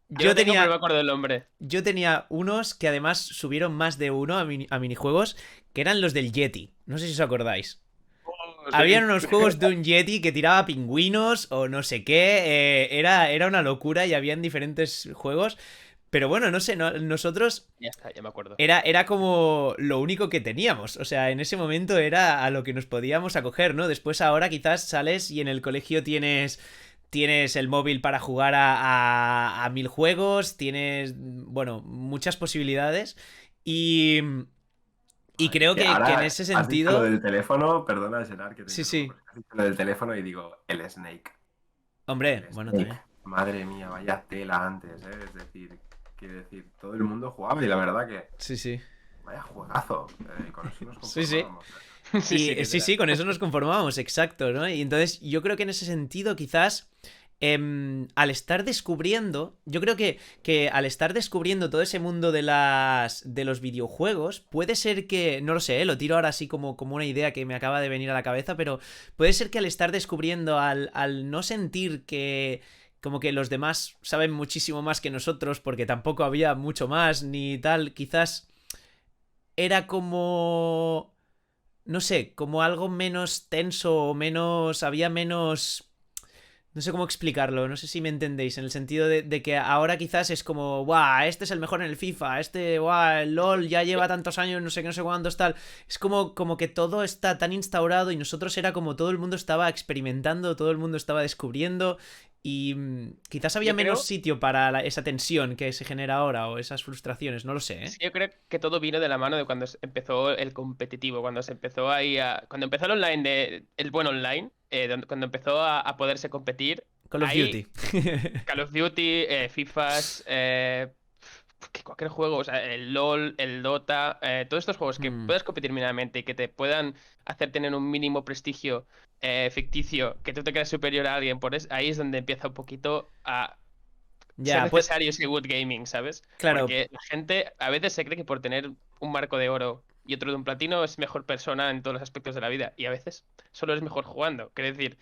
Yo lo tengo, pero no me acuerdo del nombre. Yo tenía unos que además subieron más de uno a minijuegos, que eran los del Yeti. No sé si os acordáis. Habían unos juegos de un Yeti que tiraba pingüinos o no sé qué. Era una locura y habían diferentes juegos. Pero bueno, no sé, nosotros... Ya está, ya me acuerdo. Era como lo único que teníamos. O sea, en ese momento era a lo que nos podíamos acoger, ¿no? Después ahora quizás sales y en el colegio tienes el móvil para jugar a 1000 juegos, tienes, bueno, muchas posibilidades y creo que en ese Has dicho lo sentido... del teléfono, perdona, Gerard, que te Sí, interrumpo, sí. has dicho lo del teléfono y digo, el Snake. Hombre, El bueno, Snake. también. Madre mía, vaya tela antes, ¿eh? Es decir, quiero decir, todo el mundo jugaba y la verdad que Sí, sí. vaya juegazo. Con eso nos Sí, sí. conformábamos. Sí, con eso nos conformábamos, exacto, ¿no? Y entonces yo creo que en ese sentido quizás al estar descubriendo, yo creo que al estar descubriendo todo ese mundo de los videojuegos, puede ser que, no lo sé, lo tiro ahora así como una idea que me acaba de venir a la cabeza, pero puede ser que al estar descubriendo, al no sentir que... como que los demás saben muchísimo más que nosotros, porque tampoco había mucho más ni tal, quizás era como... No sé, como algo menos tenso o menos... Había menos... No sé cómo explicarlo, no sé si me entendéis, en el sentido de que ahora quizás es como, ¡buah! Este es el mejor en el FIFA, este, ¡buah! El LOL ya lleva tantos años, no sé qué, no sé cuántos, tal. Es como que todo está tan instaurado y nosotros era como todo el mundo estaba experimentando, todo el mundo estaba descubriendo y quizás había Yo menos creo, sitio para esa tensión que se genera ahora o esas frustraciones, no lo sé, ¿eh? sí, yo creo que todo vino de la mano de cuando empezó el competitivo, cuando se empezó ahí cuando empezó el online, el buen online, cuando empezó a poderse competir, Call of ahí Duty. Call of Duty, FIFAs, que cualquier juego, o sea, el LOL, el Dota, todos estos juegos que Hmm. puedas competir mínimamente y que te puedan hacer tener un mínimo prestigio ficticio, que tú te creas superior a alguien, ahí es donde empieza un poquito a ser Ya, pues, necesario ese good gaming, ¿sabes? claro, Porque la gente a veces se cree que por tener un marco de oro y otro de un platino es mejor persona en todos los aspectos de la vida. Y a veces solo es mejor jugando. Quiero decir,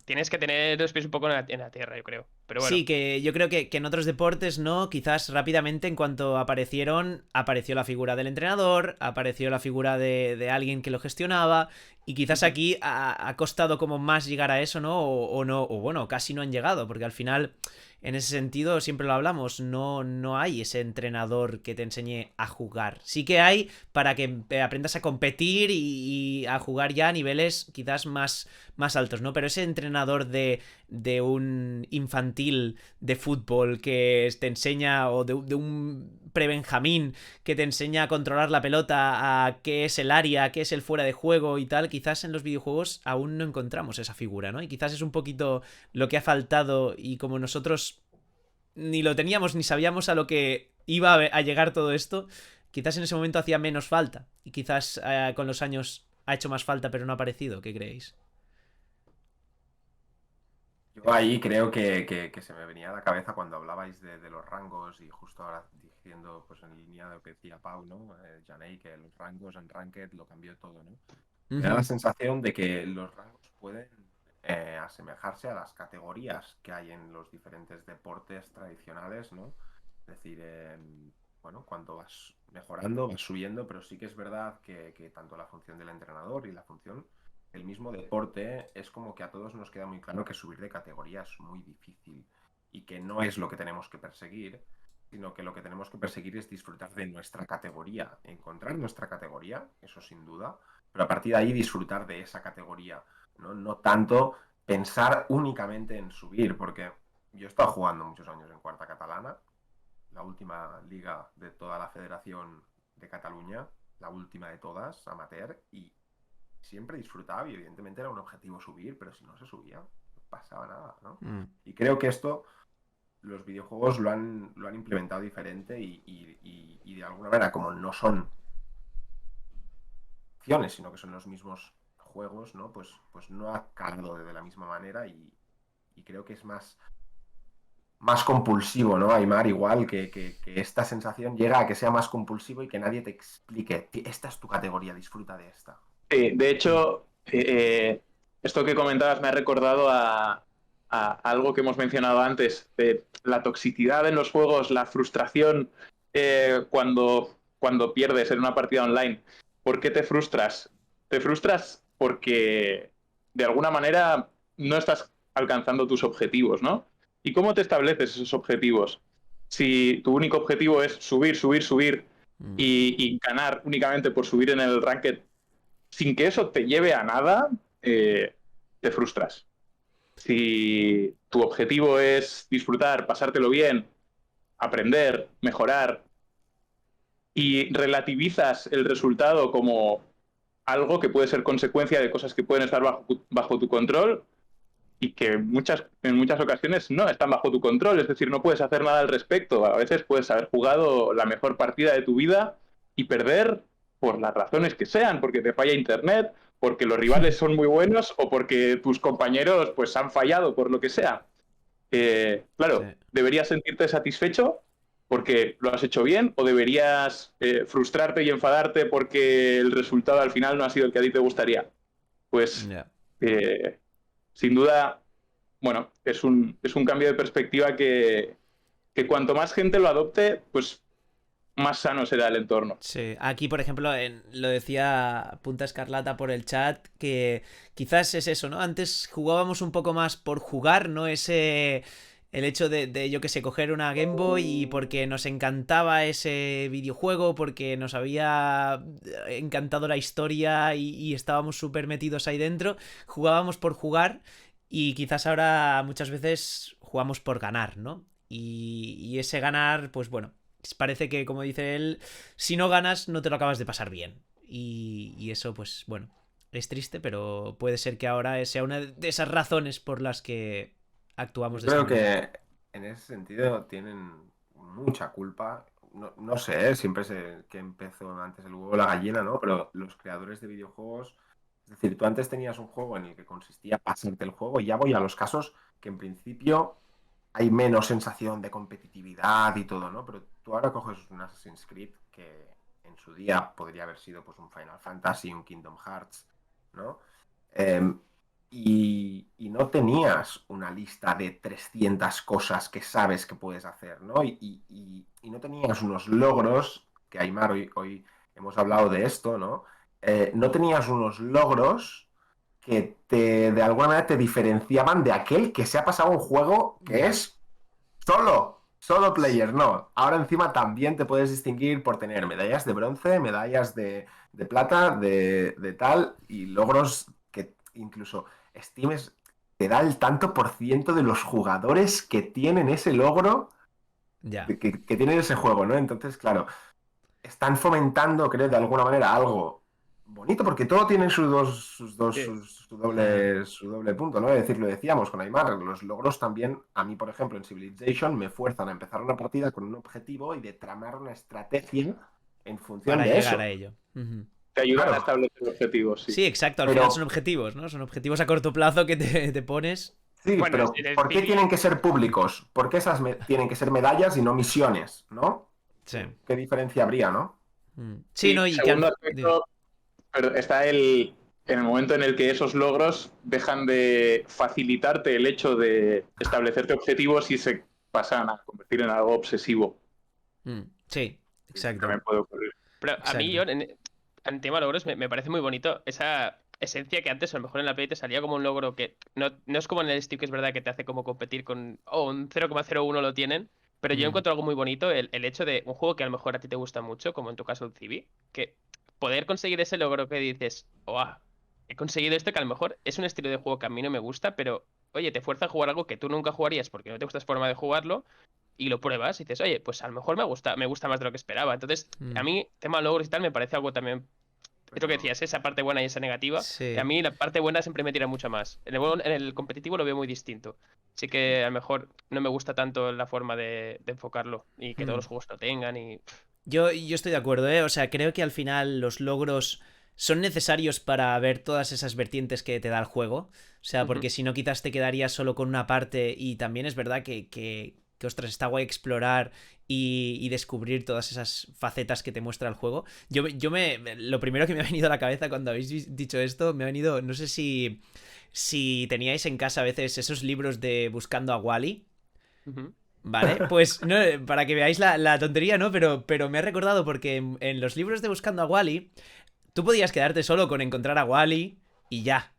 tienes que tener los pies un poco en la tierra, yo creo. Pero bueno. sí, que yo creo que en otros deportes, ¿no? Quizás rápidamente en cuanto aparecieron, apareció la figura del entrenador, apareció la figura de alguien que lo gestionaba, y quizás Ujú. aquí ha costado como más llegar a eso, ¿no? O no, o bueno, casi no han llegado, porque al final, en ese sentido, siempre lo hablamos, no hay ese entrenador que te enseñe a jugar. Sí que hay para que aprendas a competir y a jugar ya a niveles quizás más altos, ¿no? Pero ese entrenador de un infantil de fútbol que te enseña, o de un prebenjamín que te enseña a controlar la pelota, a qué es el área, qué es el fuera de juego y tal, quizás en los videojuegos aún no encontramos esa figura, ¿no? Y quizás es un poquito lo que ha faltado, y como nosotros ni lo teníamos ni sabíamos a lo que iba a llegar todo esto, quizás en ese momento hacía menos falta, y quizás con los años ha hecho más falta pero no ha aparecido. ¿Qué creéis? Yo ahí creo que se me venía a la cabeza cuando hablabais de los rangos y justo ahora diciendo, pues en línea de lo que decía Pau, ¿no? Janey, que los rangos en Ranked lo cambió todo, ¿no? Me da la Ujú. sensación de que los rangos pueden asemejarse a las categorías que hay en los diferentes deportes tradicionales, ¿no? Es decir, bueno, cuando vas mejorando, vas subiendo, pero sí que es verdad que tanto la función del entrenador y la función el mismo deporte es como que a todos nos queda muy claro que subir de categoría es muy difícil y que no es lo que tenemos que perseguir, sino que lo que tenemos que perseguir es disfrutar de nuestra categoría, encontrar nuestra categoría, eso sin duda, pero a partir de ahí disfrutar de esa categoría, no tanto pensar únicamente en subir, porque yo he estado jugando muchos años en Cuarta Catalana, la última liga de toda la Federación de Cataluña, la última de todas, amateur, y siempre disfrutaba y evidentemente era un objetivo subir, pero si no se subía, no pasaba nada, ¿no? Mm. Y creo que esto los videojuegos lo han implementado diferente y de alguna manera, como no son acciones, sino que son los mismos juegos, ¿no? Pues no ha calado de la misma manera y creo que es más compulsivo, ¿no, Aymar? Igual que esta sensación llega a que sea más compulsivo y que nadie te explique, esta es tu categoría, disfruta de esta. Sí, de Mm. hecho, esto que comentabas me ha recordado a algo que hemos mencionado antes, de la toxicidad en los juegos, la frustración cuando pierdes en una partida online. ¿Por qué te frustras? Te frustras porque de alguna manera no estás alcanzando tus objetivos, ¿no? ¿Y cómo te estableces esos objetivos? Si tu único objetivo es subir, subir, subir Mm. y ganar únicamente por subir en el ranked sin que eso te lleve a nada, te frustras. Si tu objetivo es disfrutar, pasártelo bien, aprender, mejorar y relativizas el resultado como algo que puede ser consecuencia de cosas que pueden estar bajo tu control y que en muchas ocasiones no están bajo tu control, es decir, no puedes hacer nada al respecto. A veces puedes haber jugado la mejor partida de tu vida y perder por las razones que sean, porque te falla internet, porque los rivales son muy buenos o porque tus compañeros pues han fallado por lo que sea. Sí. Claro, deberías sentirte satisfecho porque lo has hecho bien o deberías frustrarte y enfadarte porque el resultado al final no ha sido el que a ti te gustaría. Pues Ya. eh, sin duda, bueno, es un cambio de perspectiva que cuanto más gente lo adopte, pues más sano será el entorno. Sí, aquí por ejemplo lo decía Punta Escarlata por el chat, que quizás es eso, ¿no? Antes jugábamos un poco más por jugar, ¿no? El hecho de yo que sé, coger una Game Boy y porque nos encantaba ese videojuego, porque nos había encantado la historia y estábamos súper metidos ahí dentro, jugábamos por jugar y quizás ahora muchas veces jugamos por ganar, ¿no? Y ese ganar, pues bueno, parece que, como dice él, si no ganas no te lo acabas de pasar bien. Y eso, pues bueno, es triste, pero puede ser que ahora sea una de esas razones por las que actuamos Yo de esta creo manera. que en ese sentido tienen mucha culpa. No sé, siempre sé que empezó antes el huevo o la gallina, ¿no? Pero los creadores de videojuegos, es decir, tú antes tenías un juego en el que consistía pasarte el juego y ya voy a los casos que en principio hay menos sensación de competitividad y todo, ¿no? Pero tú ahora coges un Assassin's Creed que en su día podría haber sido pues un Final Fantasy, un Kingdom Hearts, ¿no? Eh, y no tenías una lista de 300 cosas que sabes que puedes hacer, ¿no? Y no tenías unos logros, que Aymar, hoy hemos hablado de esto, ¿no? No tenías unos logros que de alguna manera te diferenciaban de aquel que se ha pasado un juego que Ya. es solo player, no. Ahora encima también te puedes distinguir por tener medallas de bronce, medallas de plata, de tal, y logros que incluso Steam te da el tanto por ciento de los jugadores que tienen ese logro, Ya. que tienen ese juego, ¿no? Entonces, claro, están fomentando, creo, de alguna manera algo bonito, porque todo tiene Sí. Ah, su doble punto, ¿no? Es decir, lo decíamos con Aymar, los logros también, a mí, por ejemplo, en Civilization me fuerzan a empezar una partida con un objetivo y de tramar una estrategia en función para de llegar a eso. ello. Ujú. Te ayudan a Claro, establecer objetivos, sí. Sí, exacto, al final son pero objetivos, ¿no? Son objetivos a corto plazo que te pones. sí, Bueno, pero en el ¿por qué Civi, tienen que ser públicos? ¿Por qué tienen que ser medallas y no misiones, ¿no? Sí. ¿Qué diferencia habría, no? Sí, Y no, y que segundo Dime. aspecto, pero está en el momento en el que esos logros dejan de facilitarte el hecho de establecerte objetivos y se pasan a convertir en algo obsesivo. Sí, Eso exacto, también puede ocurrir. pero a mí, exacto. yo, en tema logros, me parece muy bonito esa esencia que antes a lo mejor en la Play te salía como un logro que no es como en el Steam, que es verdad que te hace como competir con, un 0,01 lo tienen, pero yo Mm, encuentro algo muy bonito, el hecho de un juego que a lo mejor a ti te gusta mucho, como en tu caso el Civi, que poder conseguir ese logro que dices, ¡oh! He conseguido esto que a lo mejor es un estilo de juego que a mí no me gusta, pero oye, te fuerza a jugar algo que tú nunca jugarías porque no te gusta esa forma de jugarlo y lo pruebas y dices, oye, pues a lo mejor me gusta más de lo que esperaba. Entonces, a mm. mí, tema logros y tal, me parece algo también, es lo que Pero decías, esa parte buena y esa negativa. Y a Sí. mí la parte buena siempre me tira mucho más. En el competitivo lo veo muy distinto. Así que a lo mejor no me gusta tanto la forma de enfocarlo y que todos Mm. los juegos lo tengan y... Yo estoy de acuerdo, ¿eh? O sea, creo que al final los logros son necesarios para ver todas esas vertientes que te da el juego. O sea, Ujú. porque si no, quizás te quedarías solo con una parte. Y también es verdad que ostras, está guay explorar y descubrir todas esas facetas que te muestra el juego. Lo primero que me ha venido a la cabeza cuando habéis dicho esto, me ha venido. No sé si teníais en casa a veces esos libros de Buscando a Wally. Ujú. Vale, pues no, para que veáis la tontería, ¿no? Pero me ha recordado porque en los libros de Buscando a Wally, tú podías quedarte solo con encontrar a Wally y ya,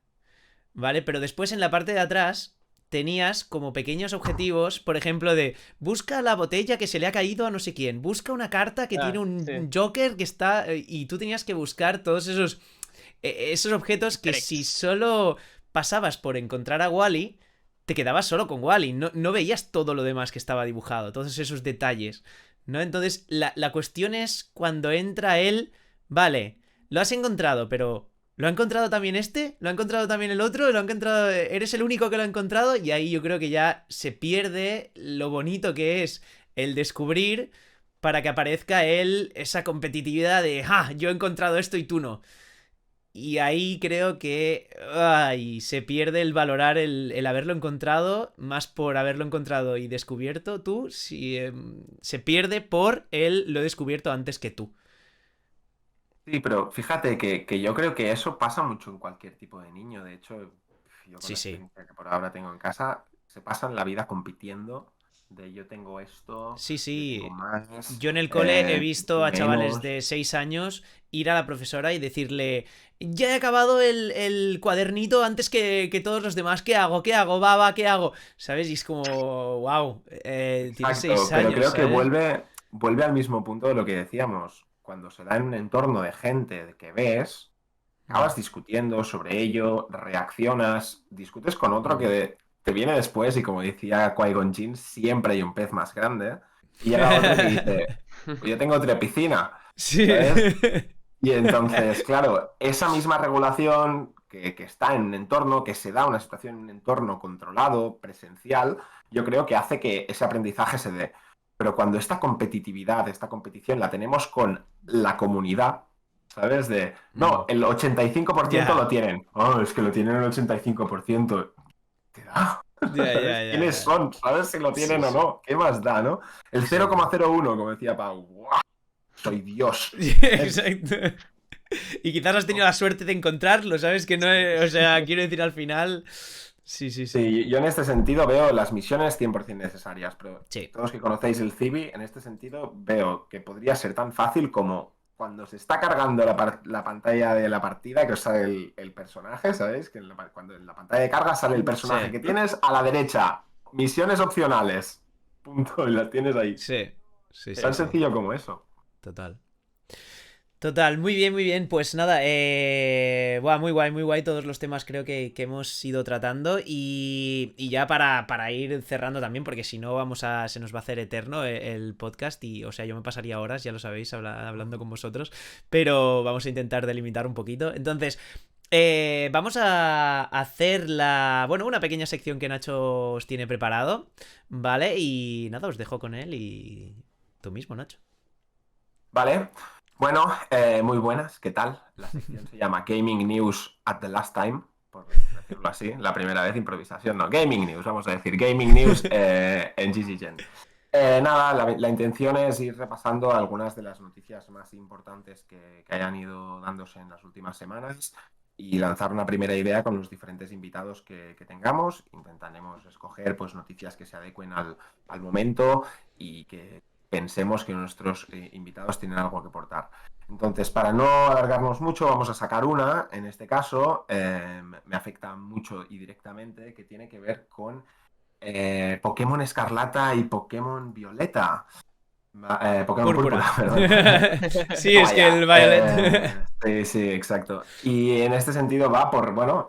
¿vale? Pero después en la parte de atrás tenías como pequeños objetivos, por ejemplo, de busca la botella que se le ha caído a no sé quién, busca una carta que tiene Ah, sí. un Joker que está... Y tú tenías que buscar todos esos objetos que Easter si eggs. solo pasabas por encontrar a Wally, te quedabas solo con Wally. No veías todo lo demás que estaba dibujado, todos esos detalles. ¿No? Entonces, la cuestión es cuando entra él. Vale, lo has encontrado, pero. ¿Lo ha encontrado también este? ¿Lo ha encontrado también el otro? ¿Lo ha encontrado? ¿Eres el único que lo ha encontrado? Y ahí yo creo que ya se pierde lo bonito que es el descubrir para que aparezca él esa competitividad de ¡ah! Yo he encontrado esto y tú no. Y ahí creo que ay, se pierde el valorar el haberlo encontrado, más por haberlo encontrado y descubierto tú, si, se pierde por él lo he descubierto antes que tú. sí, pero fíjate que yo creo que eso pasa mucho en cualquier tipo de niño. De hecho, yo con Sí, la sí. experiencia que por ahora tengo en casa, se pasan la vida compitiendo. de yo tengo esto, Sí, yo sí. tengo más, Yo en el cole he visto a chavales menos. de 6 años ir a la profesora y decirle: ya he acabado el cuadernito antes que todos los demás, ¿qué hago? ¿Qué hago? Va, ¿qué hago? ¿Sabes? Y es como, wow, tienes 6 Exacto, pero años, creo que ¿sabes? vuelve al mismo punto de lo que decíamos. Cuando se da en un entorno de gente que ves, acabas discutiendo sobre ello, reaccionas, discutes con otro que te viene después y como decía Qui-Gon Jinn, siempre hay un pez más grande. Y llega otro que dice, pues yo tengo otra piscina, Sí. ¿sabes? Y entonces, claro, esa misma regulación que está en un entorno, que se da una situación en un entorno controlado, presencial, yo creo que hace que ese aprendizaje se dé. Pero cuando esta competitividad, esta competición la tenemos con la comunidad, ¿sabes? De, no, el 85% lo Ya. tienen. Oh, es que lo tienen el 85%. ¿Te da? Ya, ya, ¿Sabes? ya, ¿Quiénes ya. son? ¿Sabes si lo Sí, tienen o sí. no? ¿Qué más da, no? El Exacto. 0,01, como decía Pau. ¡Guau! Soy Dios. ¿Sabes? Exacto. Y quizás has tenido la suerte de encontrarlo, ¿sabes? Que no, o sea, quiero decir al final. Sí, sí, sí. Sí, yo en este sentido veo las misiones 100% necesarias, pero Sí. todos que conocéis el Civi, en este sentido veo que podría ser tan fácil como cuando se está cargando la pantalla de la partida, que os sale el personaje, ¿sabéis? Que cuando en la pantalla de carga sale el Sí. personaje que tienes a la derecha, misiones opcionales, punto, y las tienes ahí. Sí. Sí, sí, Tan sí. sencillo como eso. Total. Total, muy bien, muy bien. Pues nada, buah, muy guay todos los temas creo que hemos ido tratando. Y ya para ir cerrando también, porque si no se nos va a hacer eterno el podcast. Y, o sea, yo me pasaría horas, ya lo sabéis, hablando con vosotros. Pero vamos a intentar delimitar un poquito. Entonces, vamos a hacer bueno, una pequeña sección que Nacho os tiene preparado, ¿vale? Y nada, os dejo con él y tú mismo, Nacho. Vale. Bueno, muy buenas, ¿qué tal? La sección se llama Gaming News at the Last Time, por decirlo así. La primera vez improvisación, no. Gaming News, vamos a decir. Gaming News en GG Gen. Nada, la intención es ir repasando algunas de las noticias más importantes que hayan ido dándose en las últimas semanas y lanzar una primera idea con los diferentes invitados que tengamos. Intentaremos escoger pues, noticias que se adecuen al momento y que pensemos que nuestros invitados tienen algo que aportar. Entonces, para no alargarnos mucho, vamos a sacar una, en este caso, me afecta mucho y directamente, que tiene que ver con Pokémon Escarlata y Pokémon Violeta. Pokémon Púrpura, Púrpura. perdón. Sí, es que Vaya. el Violet. Sí, sí, exacto. Y en este sentido va por, bueno,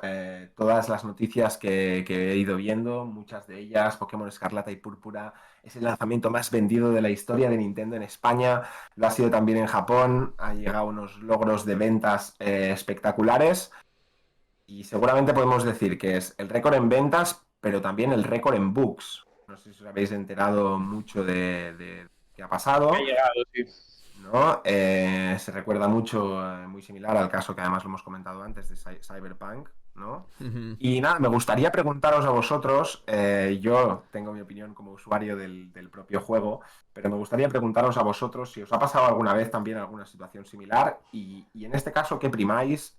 todas las noticias que he ido viendo, muchas de ellas, Pokémon Escarlata y Púrpura, es el lanzamiento más vendido de la historia de Nintendo en España, lo ha sido también en Japón, ha llegado a unos logros de ventas espectaculares y seguramente podemos decir que es el récord en ventas, pero también el récord en books. No sé si os habéis enterado mucho de qué ha Que ha pasado. llegado, sí. ¿No? Se recuerda mucho, muy similar al caso que además lo hemos comentado antes de Cyberpunk, ¿no? Y nada, me gustaría preguntaros a vosotros, yo tengo mi opinión como usuario del propio juego, pero me gustaría preguntaros a vosotros si os ha pasado alguna vez también alguna situación similar y en este caso, ¿qué primáis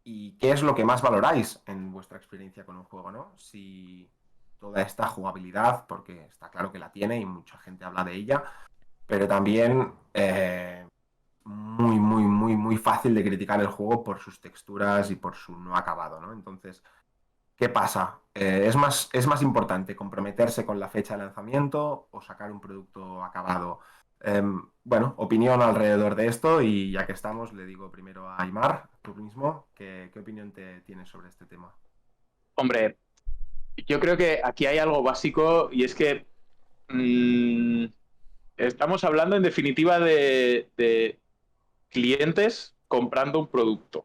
y qué es lo que más valoráis en vuestra experiencia con un juego, ¿no? Si toda esta jugabilidad, porque está claro que la tiene y mucha gente habla de ella, pero también muy fácil de criticar el juego por sus texturas y por su no acabado, ¿no? Entonces, ¿qué pasa? ¿Es más importante comprometerse con la fecha de lanzamiento o sacar un producto acabado? Bueno, opinión alrededor de esto y ya que estamos, le digo primero a Aymar, tú mismo, ¿qué opinión tienes sobre este tema? Hombre, yo creo que aquí hay algo básico y es que estamos hablando en definitiva de clientes comprando un producto.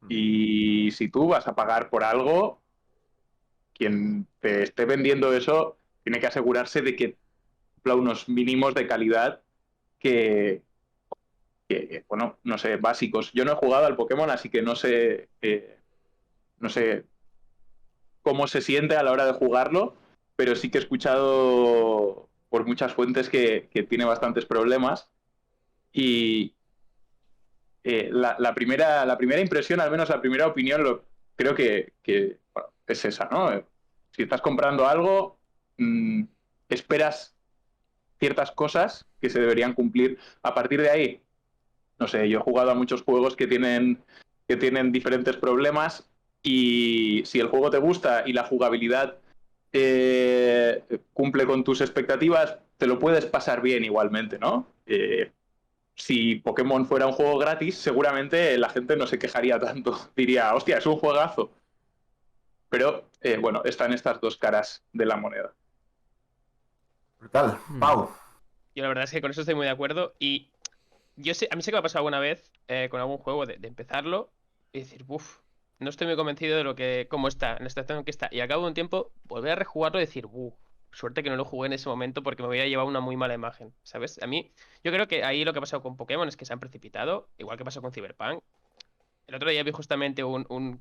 Y si tú vas a pagar por algo, quien te esté vendiendo eso tiene que asegurarse de que cumpla unos mínimos de calidad que, bueno, no sé, básicos. Yo no he jugado al Pokémon, así que no sé cómo se siente a la hora de jugarlo, pero sí que he escuchado por muchas fuentes que tiene bastantes problemas. Y la primera impresión, al menos la primera opinión, creo bueno, es esa, ¿no? Si estás comprando algo, esperas ciertas cosas que se deberían cumplir. A partir de ahí, no sé, yo he jugado a muchos juegos que tienen diferentes problemas, y si el juego te gusta y la jugabilidad cumple con tus expectativas, te lo puedes pasar bien igualmente, ¿no? Si Pokémon fuera un juego gratis, seguramente la gente no se quejaría tanto. Diría, hostia, es un juegazo. Pero, bueno, están estas dos caras de la moneda. Brutal. Pau. Yo la verdad es que con eso estoy muy de acuerdo. Y yo sé, a mí sé que me ha pasado alguna vez con algún juego de empezarlo y decir, uff, no estoy muy convencido de lo que, cómo está, en la situación en que está. Y al cabo de un tiempo, volver a rejugarlo y decir, suerte que no lo jugué en ese momento porque me hubiera llevado una muy mala imagen, ¿sabes? A mí, yo creo que ahí lo que ha pasado con Pokémon es que se han precipitado, igual que pasó con Cyberpunk. El otro día vi justamente un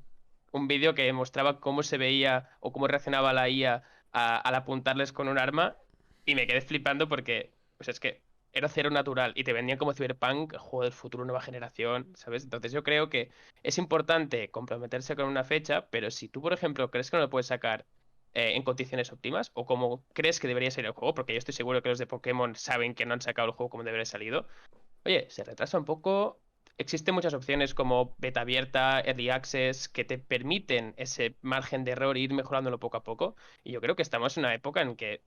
vídeo que mostraba cómo se veía o cómo reaccionaba la IA al apuntarles con un arma y me quedé flipando porque, pues es que era cero natural y te vendían como Cyberpunk, el juego del futuro, nueva generación, ¿sabes? Entonces yo creo que es importante comprometerse con una fecha, pero si tú, por ejemplo, crees que no lo puedes sacar en condiciones óptimas o como crees que debería ser el juego, porque yo estoy seguro que los de Pokémon saben que no han sacado el juego como debería haber salido, oye, se retrasa un poco. Existen muchas opciones como beta abierta, early access, que te permiten ese margen de error e ir mejorándolo poco a poco. Y yo creo que estamos en una época en que,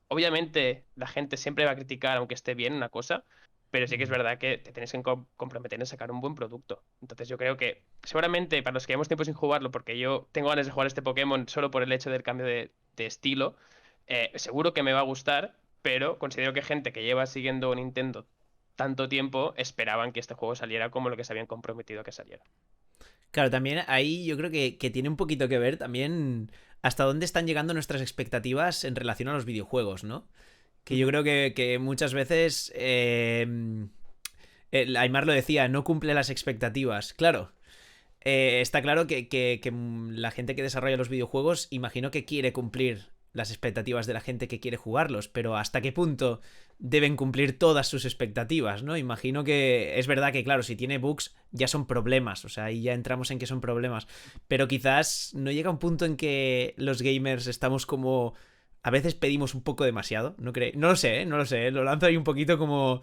obviamente, la gente siempre va a criticar, aunque esté bien, una cosa, pero sí que es verdad que te tienes que comprometer en sacar un buen producto. Entonces yo creo que, seguramente, para los que llevamos tiempo sin jugarlo, porque yo tengo ganas de jugar este Pokémon solo por el hecho del cambio de estilo, seguro que me va a gustar, pero considero que gente que lleva siguiendo Nintendo tanto tiempo esperaban que este juego saliera como lo que se habían comprometido a que saliera. Claro, también ahí yo creo que tiene un poquito que ver también hasta dónde están llegando nuestras expectativas en relación a los videojuegos, ¿no? Que yo creo que muchas veces... Aymar lo decía, no cumple las expectativas. Claro, está claro que la gente que desarrolla los videojuegos imagino que quiere cumplir las expectativas de la gente que quiere jugarlos, pero ¿hasta qué punto deben cumplir todas sus expectativas, ¿no? Imagino que es verdad que, claro, si tiene bugs ya son problemas, o sea, ahí ya entramos en que son problemas, pero quizás no llega un punto en que los gamers estamos como... A veces pedimos un poco demasiado, ¿no crees? No lo sé, no lo sé, lo lanzo ahí un poquito como...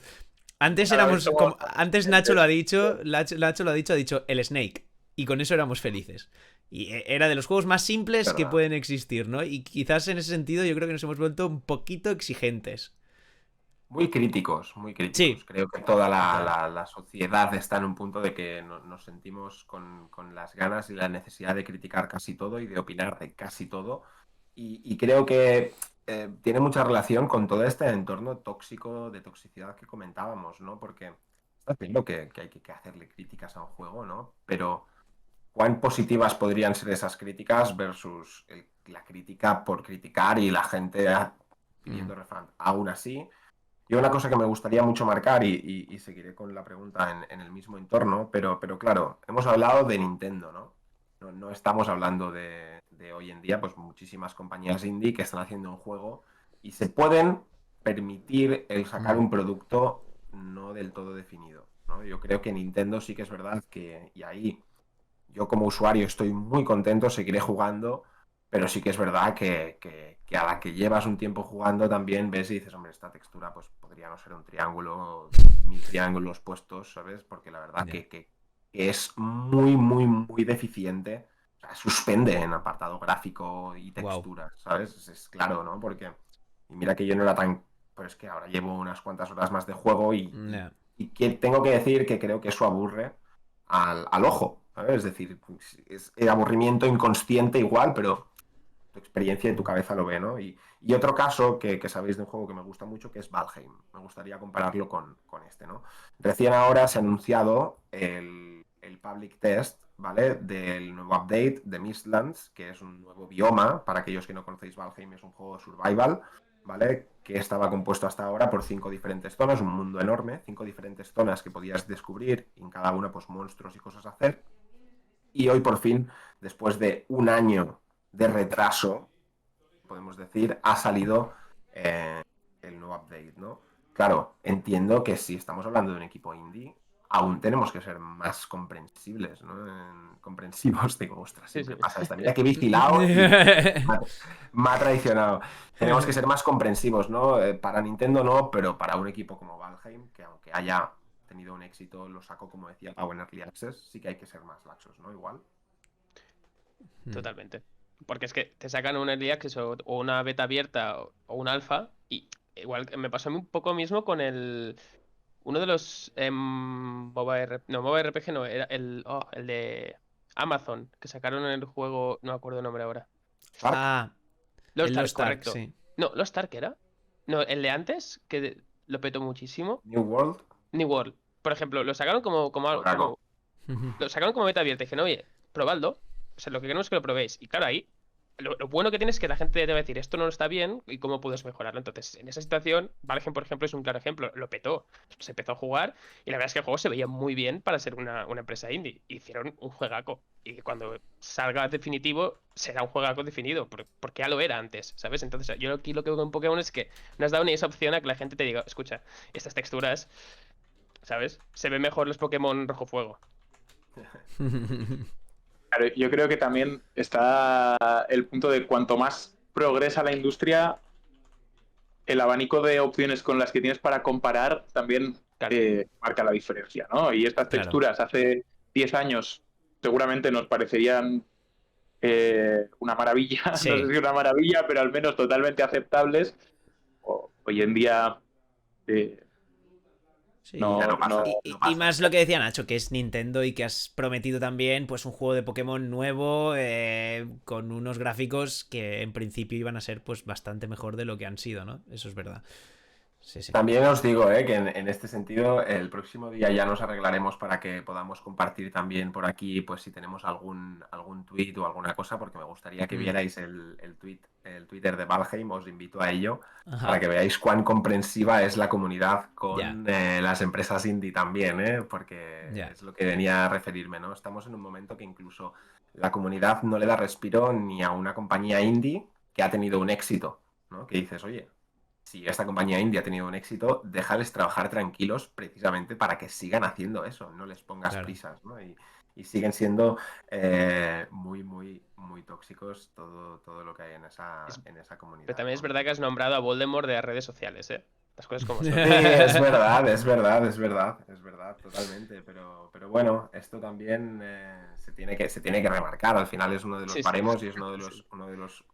Antes éramos... Antes Nacho lo ha dicho, Nacho lo ha dicho el Snake, y con eso éramos felices. Y era de los juegos más simples que pueden existir, ¿no? Y quizás en ese sentido yo creo que nos hemos vuelto un poquito exigentes. Muy críticos, muy críticos. Sí. Creo que toda la sociedad está en un punto de que nos sentimos con las ganas y la necesidad de criticar casi todo y de opinar de casi todo. Y creo que tiene mucha relación con todo este entorno tóxico, de toxicidad que comentábamos, ¿no? Porque está claro que hay que hacerle críticas a un juego, ¿no? Pero cuán positivas podrían ser esas críticas versus la crítica por criticar y la gente pidiendo refund. Aún así, y una cosa que me gustaría mucho marcar, y seguiré con la pregunta en el mismo entorno, pero claro, hemos hablado de Nintendo, ¿no? No estamos hablando de hoy en día, pues muchísimas compañías indie que están haciendo un juego y se pueden permitir el sacar un producto no del todo definido, ¿no? Yo creo que Nintendo sí que es verdad que, y ahí yo como usuario estoy muy contento, seguiré jugando, pero sí que es verdad que a la que llevas un tiempo jugando también ves y dices, hombre, esta textura pues podría no ser un triángulo, 1000 triángulos puestos, ¿sabes? Porque la verdad que es muy, muy, muy deficiente. O sea, suspende en apartado gráfico y texturas, ¿sabes? Es claro, ¿no? Porque, y mira que yo no era tan... Pues es que ahora llevo unas cuantas horas más de juego y que tengo que decir que creo que eso aburre al ojo, ¿sabes? Es decir, es el aburrimiento inconsciente igual, pero tu experiencia y tu cabeza lo ve, ¿no? Y otro caso que sabéis de un juego que me gusta mucho, que es Valheim. Me gustaría compararlo con este, ¿no? Recién ahora se ha anunciado el public test, ¿vale? Del nuevo update de Mistlands, que es un nuevo bioma. Para aquellos que no conocéis, Valheim es un juego de survival, ¿vale? Que estaba compuesto hasta ahora por 5 diferentes zonas, un mundo enorme, 5 diferentes zonas que podías descubrir, y en cada una pues monstruos y cosas a hacer. Y hoy por fin, después de un año de retraso, podemos decir, ha salido el nuevo update, ¿no? Claro, entiendo que si estamos hablando de un equipo indie, aún tenemos que ser más comprensibles, ¿no? comprensivos. Digo, ostras, siempre sí. pasa esta. Mira que he vigilado y me ha traicionado. Tenemos que ser más comprensivos, ¿no? Para Nintendo no, pero para un equipo como Valheim, que aunque haya tenido un éxito, lo sacó, como decía Pau, en Early Access, sí que hay que ser más laxos, ¿no? Igual. Totalmente. Porque es que te sacan un early access o una beta abierta o un alfa y igual me pasó a mí un poco mismo con uno de los MOBA RPG no, era el de Amazon, que sacaron el juego, no me acuerdo el nombre ahora. Ah, Lost el Ark, Lost Ark, correcto. sí. No, Lost Ark era. No, el de antes, que lo petó muchísimo. New World. New World. Por ejemplo, lo sacaron Juegazo. lo sacaron como beta abierta y dijeron, oye, probadlo. O sea, lo que queremos es que lo probéis. Y claro, ahí, lo bueno que tienes es que la gente te va a decir, esto no está bien y cómo puedes mejorarlo. Entonces, en esa situación, Valheim, por ejemplo, es un claro ejemplo. Lo petó. Se empezó a jugar y la verdad es que el juego se veía muy bien para ser una empresa indie. Hicieron un juegaco. Y cuando salga definitivo, será un juegaco definido. Porque ya lo era antes, ¿sabes? Entonces, yo aquí lo que veo en Pokémon es que no has dado ni esa opción a que la gente te diga, escucha, estas texturas, ¿sabes? Se ven mejor los Pokémon rojo fuego. Claro, yo creo que también está el punto de cuanto más progresa la industria, el abanico de opciones con las que tienes para comparar también marca la diferencia, ¿no? Y estas texturas hace 10 años seguramente nos parecerían una maravilla, Sí. no sé si una maravilla, pero al menos totalmente aceptables. Hoy en día Sí. no, Ya no pasa. no- Y más lo que decía Nacho, que es Nintendo y que has prometido también pues un juego de Pokémon nuevo con unos gráficos que en principio iban a ser pues bastante mejor de lo que han sido, ¿no? Eso es verdad. Sí, sí. También os digo que en este sentido el próximo día ya nos arreglaremos para que podamos compartir también por aquí, pues si tenemos algún tweet o alguna cosa, porque me gustaría que vierais el Twitter de Valheim, os invito a ello, para que veáis cuán comprensiva es la comunidad con las empresas indie también, porque es lo que venía a referirme, ¿no? Estamos en un momento que incluso la comunidad no le da respiro ni a una compañía indie que ha tenido un éxito, ¿no? Que dices, oye, si esta compañía indie ha tenido un éxito, déjales trabajar tranquilos precisamente para que sigan haciendo eso, no les pongas prisas, ¿no? Y siguen siendo muy, muy, muy tóxicos todo lo que hay en esa comunidad. Pero también es verdad que has nombrado a Voldemort de las redes sociales, ¿eh? Las cosas como son. Sí, es verdad, totalmente. Pero bueno, esto también se tiene que remarcar. Al final es uno de los baremos y es uno de los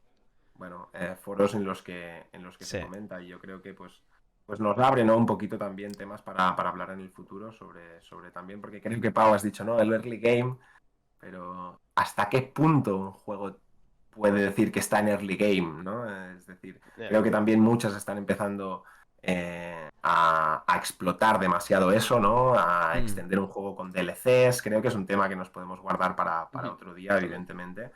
foros en los que se comenta, y yo creo que pues nos abre, ¿no? Un poquito también temas para hablar en el futuro sobre también, porque creo que Pau has dicho, ¿no? El early game, pero ¿hasta qué punto un juego puede decir que está en early game, ¿no? Es decir, creo que también muchas están empezando a explotar demasiado eso, ¿no? A extender un juego con DLCs. Creo que es un tema que nos podemos guardar para otro día, evidentemente.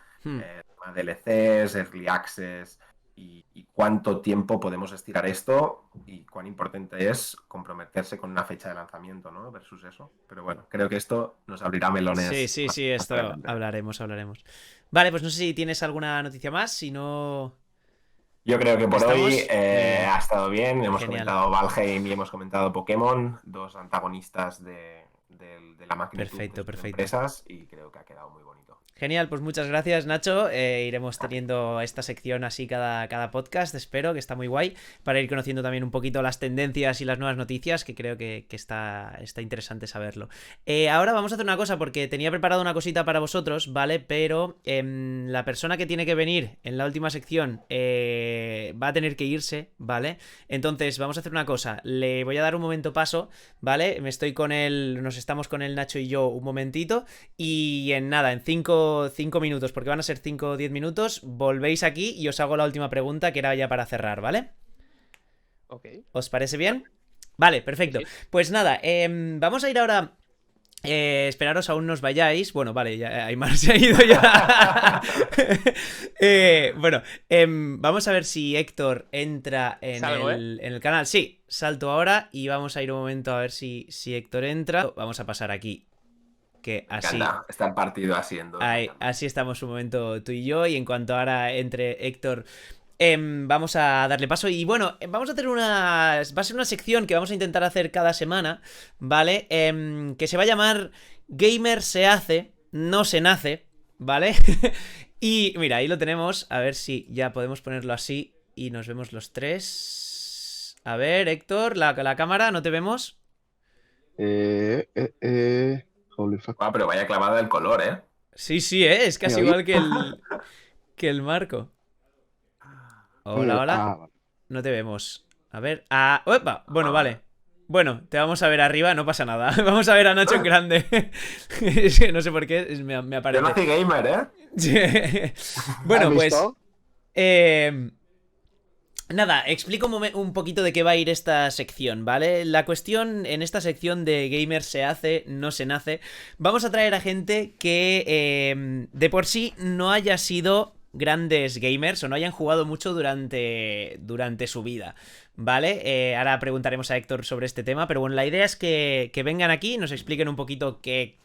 DLCs, Early Access y cuánto tiempo podemos estirar esto y cuán importante es comprometerse con una fecha de lanzamiento, ¿no? Versus eso. Pero bueno, creo que esto nos abrirá melones. Sí, esto hablaremos. Vale, pues no sé si tienes alguna noticia más, si no... Yo creo que por hoy ha estado bien. Hemos comentado Valheim y hemos comentado Pokémon, dos antagonistas de la magnitud de sus empresas, y creo que ha quedado muy bonito. Genial, pues muchas gracias, Nacho. Iremos teniendo esta sección así cada podcast, espero, que está muy guay, para ir conociendo también un poquito las tendencias y las nuevas noticias, que creo que está interesante saberlo. Ahora vamos a hacer una cosa, porque tenía preparado una cosita para vosotros, ¿vale? Pero la persona que tiene que venir en la última sección va a tener que irse, ¿vale? Entonces vamos a hacer una cosa, le voy a dar un momento paso, ¿vale? Nos estamos con el Nacho y yo un momentito, y en nada, en 5 minutos, porque van a ser 5 o 10 minutos, volvéis aquí y os hago la última pregunta, que era ya para cerrar, ¿vale? Ok. ¿Os parece bien? Vale, perfecto. Sí. Pues nada, vamos a ir ahora... esperaros, aún no os vayáis. Bueno, vale, ya Aymar se ha ido ya. Vamos a ver si Héctor entra en el canal. Sí, salto ahora y vamos a ir un momento a ver si Héctor entra. Vamos a pasar aquí. Que así está el partido haciendo. Así estamos un momento tú y yo, y en cuanto ahora entre Héctor, vamos a darle paso. Y bueno, vamos a hacer va a ser una sección que vamos a intentar hacer cada semana, ¿vale? Que se va a llamar Gamer se hace, no se nace, ¿vale? Y mira, ahí lo tenemos. A ver si ya podemos ponerlo así y nos vemos los tres. A ver, Héctor, la cámara, ¿no te vemos? Holy fuck. Pero vaya clavada el color, ¿eh? Sí, sí, es casi ¿Me igual que el marco. Hola, hola. Vale. No te vemos. A ver. Ah, ¡opa! Bueno, vale. Bueno, te vamos a ver arriba, no pasa nada. Vamos a ver a Nacho en grande. Es que no sé por qué me Yo aparece. nací gamer, ¿eh? Bueno, ¿Has pues. visto? Nada, explico un poquito de qué va a ir esta sección, ¿vale? La cuestión en esta sección de Gamer se hace, no se nace. Vamos a traer a gente que de por sí no haya sido grandes gamers o no hayan jugado mucho durante su vida, ¿vale? Ahora preguntaremos a Héctor sobre este tema, pero bueno, la idea es que vengan aquí y nos expliquen un poquito qué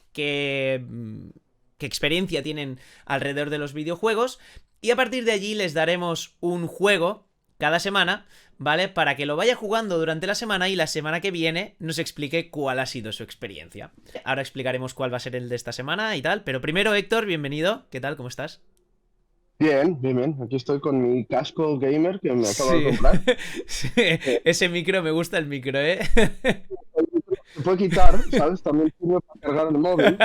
experiencia tienen alrededor de los videojuegos y a partir de allí les daremos un juego cada semana, ¿vale? Para que lo vaya jugando durante la semana y la semana que viene nos explique cuál ha sido su experiencia. Ahora explicaremos cuál va a ser el de esta semana y tal, pero primero Héctor, bienvenido, ¿qué tal? ¿Cómo estás? Bien, bien, bien. Aquí estoy con mi casco gamer que me acabo de comprar. Sí, ese micro, me gusta el micro, ¿eh? Se puede quitar, ¿sabes? También sirve para cargar el móvil.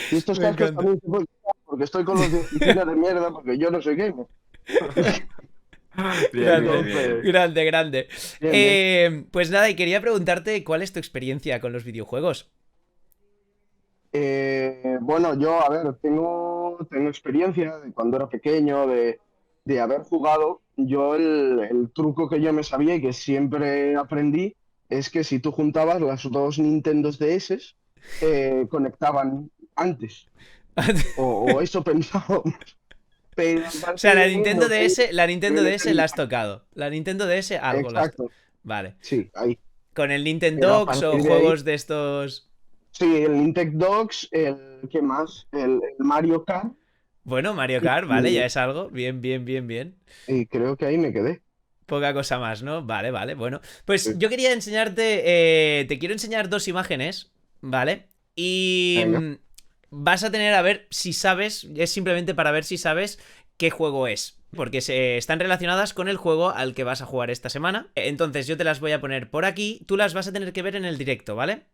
Y estos Me cascos encanta. también se pueden quitar porque estoy con los de oficina de mierda porque yo no soy gamer. Bien, Grande, bien, bien. grande, grande. Bien, Pues nada, y quería preguntarte cuál es tu experiencia con los videojuegos. Bueno, yo, a ver, tengo experiencia de cuando era pequeño, de haber jugado. Yo el truco que yo me sabía y que siempre aprendí es que si tú juntabas las dos Nintendos DS, conectaban antes. O eso pensaba. Pero O sea, la aparte de Nintendo lo que DS, la Nintendo yo le DS la pedí- has tocado. La Nintendo DS algo la has Exacto, Vale. sí, ahí. ¿Con el Pero a Nintendogs o partir de ahí, juegos de estos? sí, el Nintendo Dogs, ¿qué más? El Mario Kart, Bueno, Mario y, Kart, vale, ya es algo. Bien, bien, bien, bien. y creo que ahí me quedé. Poca cosa más, ¿no? Vale, vale, bueno. Pues Sí. yo quería enseñarte, te quiero enseñar dos imágenes, ¿vale? Y Venga. vas a tener a ver si sabes, es simplemente para ver si sabes qué juego es. Porque están relacionadas con el juego al que vas a jugar esta semana. Entonces yo te las voy a poner por aquí, tú las vas a tener que ver en el directo, ¿vale?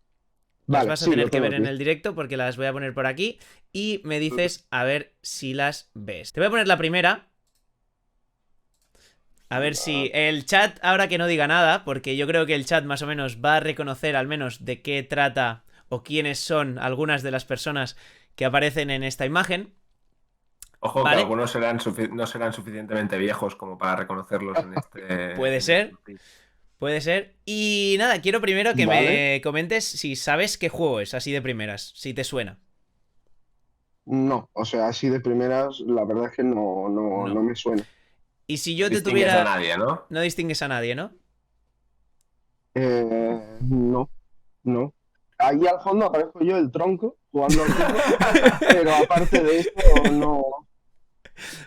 Las Vale, vas a sí, tener lo que tengo ver en aquí. el directo porque las voy a poner por aquí y me dices a ver si las ves. Te voy a poner la primera. A ver si el chat, ahora que no diga nada, porque yo creo que el chat más o menos va a reconocer al menos de qué trata o quiénes son algunas de las personas que aparecen en esta imagen. Ojo, Vale. que algunos no serán suficientemente viejos como para reconocerlos en este. Puede ser. Puede ser. Y nada, quiero primero que Vale. me comentes si sabes qué juego es, así de primeras, si te suena. No, o sea, así de primeras, la verdad es que no No. me suena. Y si yo te Distingues tuviera... a nadie, ¿no? No distingues a nadie, ¿no? No, no. Ahí al fondo aparezco yo el tronco jugando al fútbol, pero aparte de eso, no.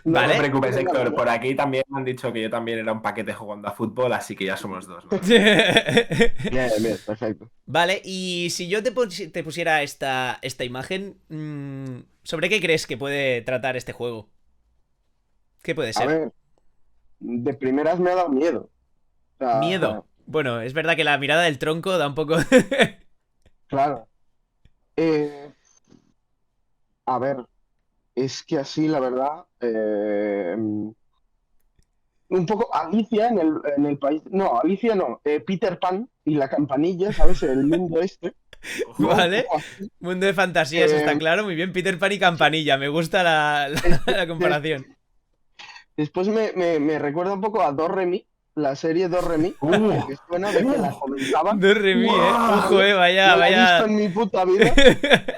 No Vale. te preocupes, no, Héctor. no. Por aquí también me han dicho que yo también era un paquete jugando a fútbol, así que ya somos dos, ¿no? Bien, bien, perfecto. Vale, y si yo te pusiera esta imagen, ¿sobre qué crees que puede tratar este juego? ¿Qué puede A ser? ver, de primeras me ha dado miedo. O sea, Miedo. Bueno, es verdad que la mirada del tronco da un poco... claro. A ver, es que así, la verdad, un poco Alicia en el país. No, Alicia no. Peter Pan y la campanilla, ¿sabes? El mundo este. Ojo. ¿no? Un Vale. poco así. Mundo de fantasías, está Eh, claro. Muy bien, Peter Pan y Campanilla. Me gusta la comparación. Después me recuerda un poco a Doremi, la serie Doremi, que suena de que la comentaban. No remí, ¡Guau! Ojo, vaya, No la he visto vaya. en mi puta vida.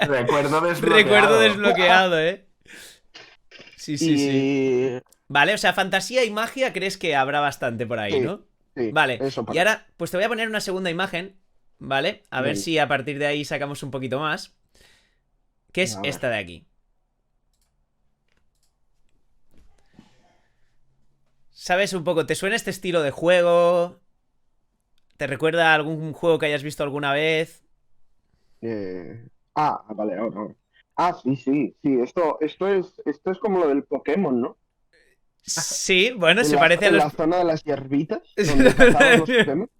Recuerdo desbloqueado. Recuerdo desbloqueado, Sí, sí, sí. Y Vale, o sea, fantasía y magia crees que habrá bastante por ahí, sí, ¿no? sí, Vale, eso y parece. ahora, pues te voy a poner una segunda imagen, ¿vale? A ver Venga. si a partir de ahí sacamos un poquito más. Que es A ver. esta de aquí. ¿Sabes un poco? ¿Te suena este estilo de juego? ¿Te recuerda a algún juego que hayas visto alguna vez? Vale, ahora. Ah, sí, sí, sí. Esto es como lo del Pokémon, ¿no? Sí, bueno, En se la, parece a en los... la zona de las hierbitas, donde cazabas los Pokémon.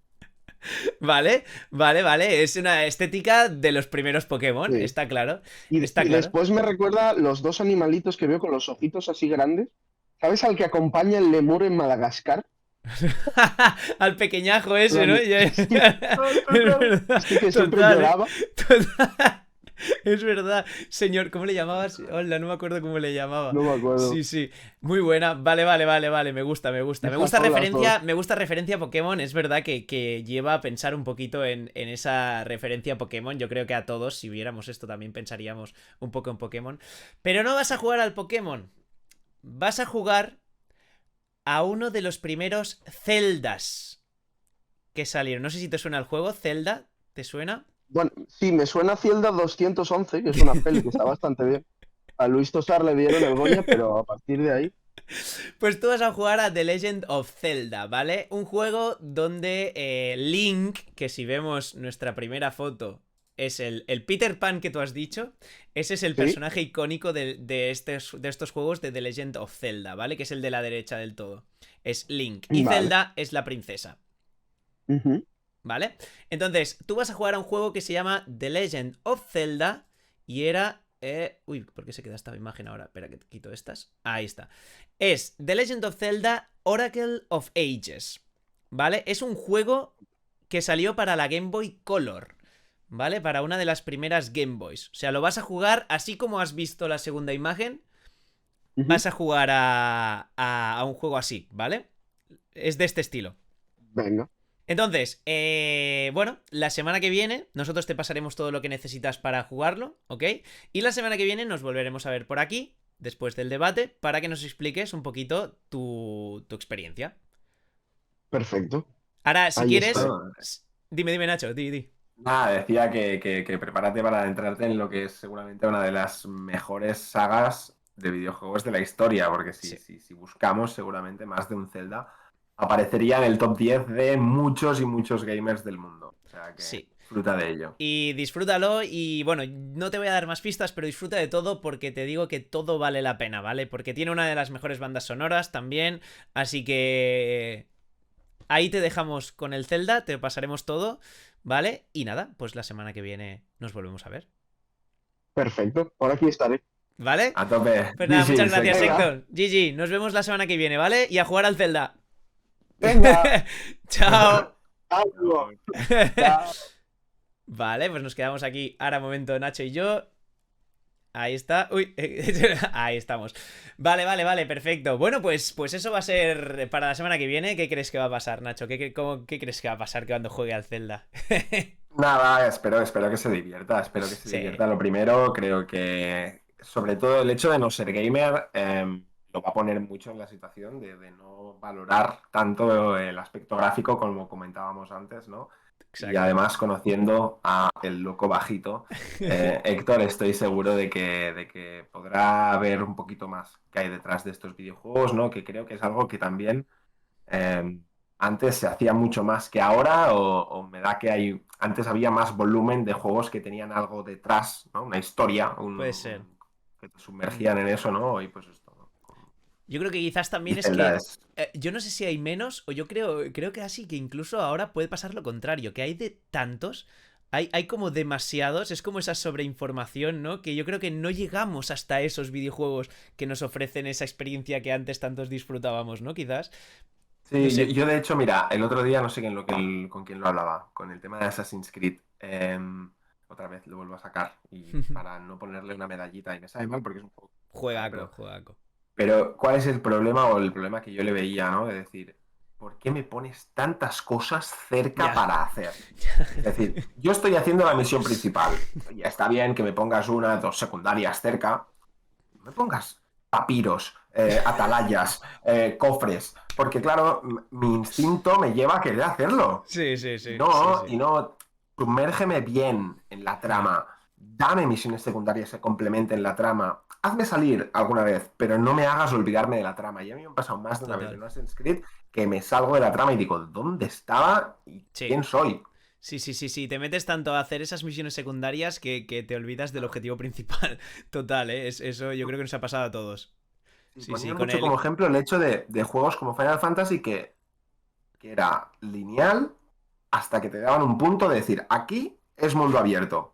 Vale, vale, vale. Es una estética de los primeros Pokémon, Sí. está claro. Está Y claro. después me recuerda los dos animalitos que veo con los ojitos así grandes. ¿Sabes al que acompaña el lemur en Madagascar? Al pequeñajo ese, ¿no? Plan, Es sí, total. verdad, Este que siempre total, ¿eh? lloraba. Total. Es verdad. Señor, ¿cómo le llamabas? Hola, no me acuerdo cómo le llamaba. No me acuerdo. Sí, sí. Muy buena. Vale, vale, vale, vale. Me gusta, me gusta. Esas son las dos. Me gusta referencia a Pokémon. Es verdad que lleva a pensar un poquito en esa referencia a Pokémon. Yo creo que a todos, si viéramos esto, también pensaríamos un poco en Pokémon. Pero no vas a jugar al Pokémon. Vas a jugar a uno de los primeros Zeldas que salieron. No sé si te suena el juego, Zelda. ¿Te suena? Bueno, sí, me suena Zelda 211, que es una peli que está bastante bien. A Luis Tosar le dieron el Goya, pero a partir de ahí. Pues tú vas a jugar a The Legend of Zelda, ¿vale? Un juego donde Link, que si vemos nuestra primera foto, es el Peter Pan que tú has dicho. Ese es el Sí, personaje icónico de estos juegos de The Legend of Zelda, ¿vale? Que es el de la derecha del todo. Es Link. Y vale. Zelda es la princesa, Ujú. ¿vale? Entonces, tú vas a jugar a un juego que se llama The Legend of Zelda y era... Uy, ¿por qué se queda esta imagen ahora? Espera que te quito estas. Ahí está. Es The Legend of Zelda Oracle of Ages, ¿vale? Es un juego que salió para la Game Boy Color, ¿vale? Para una de las primeras Game Boys. O sea, lo vas a jugar así como has visto la segunda imagen, Ujú. vas a jugar a un juego así, ¿vale? Es de este estilo. Venga, Entonces, bueno, la semana que viene nosotros te pasaremos todo lo que necesitas para jugarlo, ¿ok? Y la semana que viene nos volveremos a ver por aquí, después del debate, para que nos expliques un poquito tu experiencia. perfecto. Ahora, si Ahí quieres... estaré. Bueno, Dime, Nacho, di. nada, decía que prepárate para adentrarte en lo que es seguramente una de las mejores sagas de videojuegos de la historia, porque Sí, si buscamos seguramente más de un Zelda, aparecería en el top 10 de muchos y muchos gamers del mundo. O sea que sí. disfruta de ello. Y disfrútalo y bueno, no te voy a dar más pistas, pero disfruta de todo porque te digo que todo vale la pena, ¿vale? Porque tiene una de las mejores bandas sonoras también, así que ahí te dejamos con el Zelda, te pasaremos todo, ¿vale? Y nada, pues la semana que viene nos volvemos a ver, Perfecto. Ahora aquí estaré. ¿vale? A tope. Pues nada, muchas GG, gracias, Sector. Venga, Héctor. GG, nos vemos la semana que viene, ¿vale? Y a jugar al Zelda. venga. Chao. Algo. Chao. Vale, pues nos quedamos aquí ahora momento Nacho y yo. Ahí está. Uy, ahí estamos. Vale, perfecto. Bueno, pues eso va a ser para la semana que viene. ¿Qué crees que va a pasar, Nacho? ¿Qué crees que va a pasar cuando juegue al Zelda? Nada, espero que se divierta, espero que se Sí, divierta. Lo primero, creo que sobre todo el hecho de no ser gamer lo va a poner mucho en la situación de no valorar tanto el aspecto gráfico como comentábamos antes, ¿no? Y exacto. además conociendo a el loco bajito, Héctor, estoy seguro de que podrá ver un poquito más que hay detrás de estos videojuegos, ¿no? Que creo que es algo que también eh, antes se hacía mucho más que ahora, o me da que antes había más volumen de juegos que tenían algo detrás, ¿no? Una historia, Puede ser. que te Mm. sumergían en eso, ¿no? Y pues esto, ¿no? Yo creo que quizás Y también es Zelda que... es... yo no sé si hay menos, o yo creo que así, que incluso ahora puede pasar lo contrario, que hay de tantos, hay como demasiados, es como esa sobreinformación, ¿no? Que yo creo que no llegamos hasta esos videojuegos que nos ofrecen esa experiencia que antes tantos disfrutábamos, ¿no? Quizás, no Sí, yo, sé. yo de hecho, mira, el otro día no sé con quién lo hablaba, con el tema de Assassin's Creed. Otra vez lo vuelvo a sacar y para no ponerle una medallita y me sabe mal porque es un juego, ¿vale? Juegaco, Pero juegaco. ¿cuál es el problema o el problema que yo le veía, ¿no? De decir, ¿por qué me pones tantas cosas cerca Ya. para hacer? Es decir, yo estoy haciendo la misión principal. Ya está bien que me pongas una, dos secundarias cerca. No me pongas papiros, atalayas, cofres. Porque claro, mi instinto me lleva a querer hacerlo. Sí, sí, Y sí, sí, no, sí. y no, sumérgeme bien en la trama. Dame misiones secundarias que complementen la trama. Hazme salir alguna vez, pero no me hagas olvidarme de la trama. Y a mí me ha pasado más de una vez en Total. Assassin's Creed que me salgo de la trama y digo, ¿dónde estaba y Sí. quién soy? Sí, te metes tanto a hacer esas misiones secundarias que te olvidas del objetivo principal. Total, ¿eh? Eso yo creo que nos ha pasado a todos. Sí, Ponían con mucho él. como ejemplo el hecho de juegos como Final Fantasy que era lineal hasta que te daban un punto de decir, aquí es mundo abierto,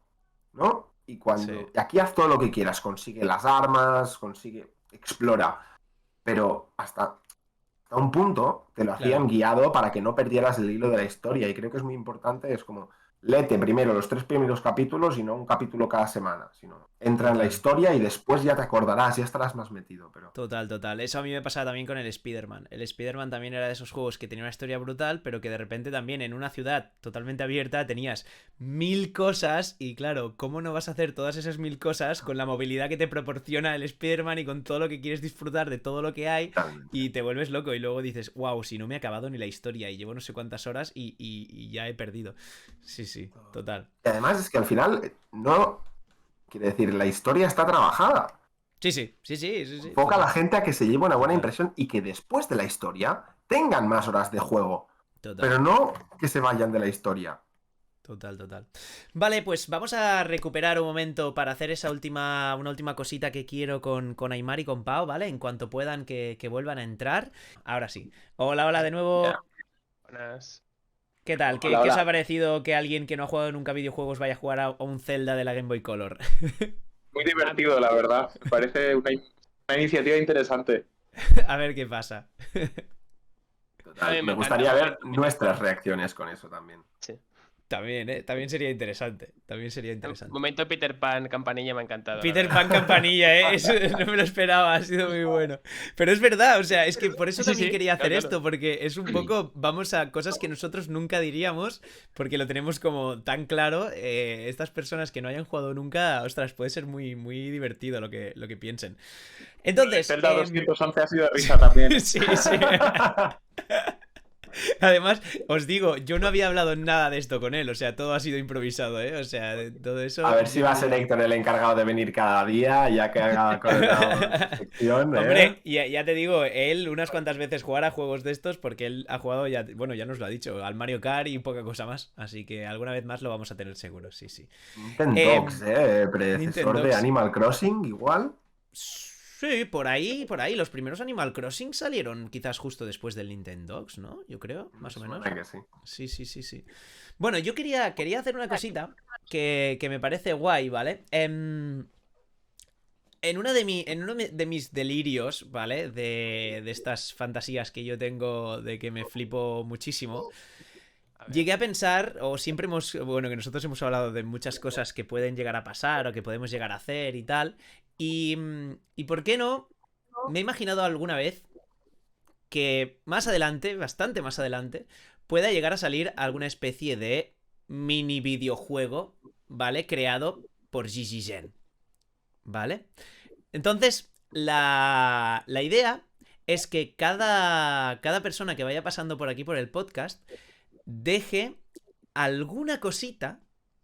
¿no? Y Sí. aquí haz todo lo que quieras, consigue las armas, explora, pero hasta un punto te lo hacían Claro. guiado para que no perdieras el hilo de la historia y creo que es muy importante, es como, léete primero los 3 primeros capítulos y no un capítulo cada semana, sino entra en la Total. historia y después ya te acordarás, ya estarás más metido, pero... Total. Eso a mí me pasaba también con el Spider-Man. El Spider-Man también era de esos juegos que tenía una historia brutal, pero que de repente también en una ciudad totalmente abierta tenías 1000 cosas y claro, ¿cómo no vas a hacer todas esas 1000 cosas con la movilidad que te proporciona el Spider-Man y con todo lo que quieres disfrutar de todo lo que hay? Totalmente. Y te vuelves loco y luego dices, wow, si no me he acabado ni la historia y llevo no sé cuántas horas y ya he perdido. Sí, total. Y además es que al final, no... Quiere decir, la historia está trabajada. Sí. Enfoca a la Total. gente a que se lleve una buena Total. impresión y que después de la historia tengan más horas de juego. Total. Pero no que se vayan de la historia. Total. Vale, pues vamos a recuperar un momento para hacer una última cosita que quiero con Aimar y con Pau, ¿vale? En cuanto puedan que vuelvan a entrar. Ahora sí. Hola de nuevo. Ya. Buenas. ¿Qué tal? ¿Qué Hola. os ha parecido que alguien que no ha jugado nunca videojuegos vaya a jugar a un Zelda de la Game Boy Color? Muy divertido, la verdad. Me parece una iniciativa interesante. A ver qué pasa. Total, A mí me me encanta. gustaría ver nuestras reacciones con eso también. Sí. También, ¿eh? También sería interesante. Momento Peter Pan, campanilla me ha encantado. la Peter verdad. Pan campanilla, ¿eh? Eso no me lo esperaba, ha sido muy bueno. Pero es verdad, o sea, es que por eso Sí, también sí, quería hacer claro. esto, porque es un poco, vamos a cosas que nosotros nunca diríamos, porque lo tenemos como tan claro. Estas personas que no hayan jugado nunca, ostras, puede ser muy divertido lo que piensen. Entonces... Zelda 211 ha sido de risa también. sí. Además, os digo, yo no había hablado nada de esto con él, o sea, todo ha sido improvisado, ¿eh? O sea, de todo eso... A ver si va a ser Héctor el encargado de venir cada día, ya que haga coordinador sección, ¿eh? Hombre, ya te digo, él unas cuantas veces jugará a juegos de estos porque él ha jugado ya, bueno, ya nos lo ha dicho, al Mario Kart y poca cosa más, así que alguna vez más lo vamos a tener seguro, sí. Nintendogs, predecesor Nintendogs. de Animal Crossing, igual. Sí, por ahí, los primeros Animal Crossing salieron quizás justo después del Nintendogs, ¿no? Yo creo, más o menos. Suena que sí. Sí. Bueno, yo quería hacer una cosita que me parece guay, ¿vale? En uno de mis delirios, ¿vale? De estas fantasías que yo tengo de que me flipo muchísimo, llegué a pensar, o siempre bueno, que nosotros hemos hablado de muchas cosas que pueden llegar a pasar o que podemos llegar a hacer y tal, y ¿por qué no? Me he imaginado alguna vez que más adelante, bastante más adelante, pueda llegar a salir alguna especie de mini videojuego, ¿vale? Creado por Gigi Gen, ¿vale? Entonces, la idea es que cada persona que vaya pasando por aquí por el podcast deje alguna cosita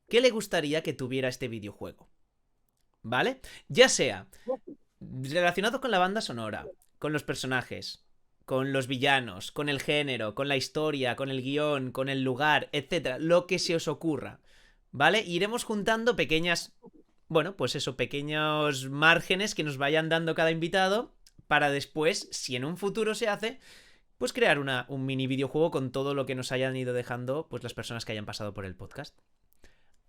que le gustaría que tuviera este videojuego, ¿vale? Ya sea relacionado con la banda sonora, con los personajes, con los villanos, con el género, con la historia, con el guión, con el lugar, etcétera, lo que se os ocurra, ¿vale? Iremos juntando pequeños márgenes que nos vayan dando cada invitado para después, si en un futuro se hace, pues crear un mini videojuego con todo lo que nos hayan ido dejando pues las personas que hayan pasado por el podcast.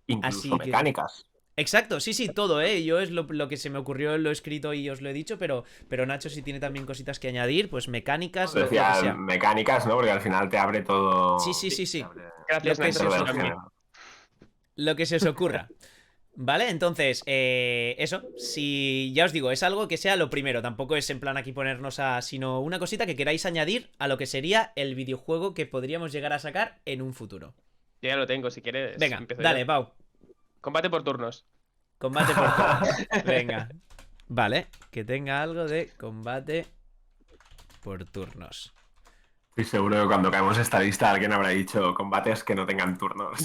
Incluso Así que... mecánicas. Exacto, sí, todo, ¿eh? Yo es lo que se me ocurrió, lo he escrito y os lo he dicho, pero Nacho si tiene también cositas que añadir, pues mecánicas, lo que Decía sea. mecánicas, ¿no? Porque al final te abre todo. Sí. Te abre Gracias, Lo que Nacho, se os eso todo el ocurra. género. Lo que se os ocurra. ¿Vale? Entonces, eso, si ya os digo, es algo que sea lo primero, tampoco es en plan aquí ponernos sino una cosita que queráis añadir a lo que sería el videojuego que podríamos llegar a sacar en un futuro. Yo ya lo tengo, si quieres. Venga, empiezo dale, yo. Pau. Combate por turnos. Combate por turnos. Venga. Vale, que tenga algo de combate por turnos. Estoy seguro que cuando caemos esta lista alguien habrá dicho combates que no tengan turnos.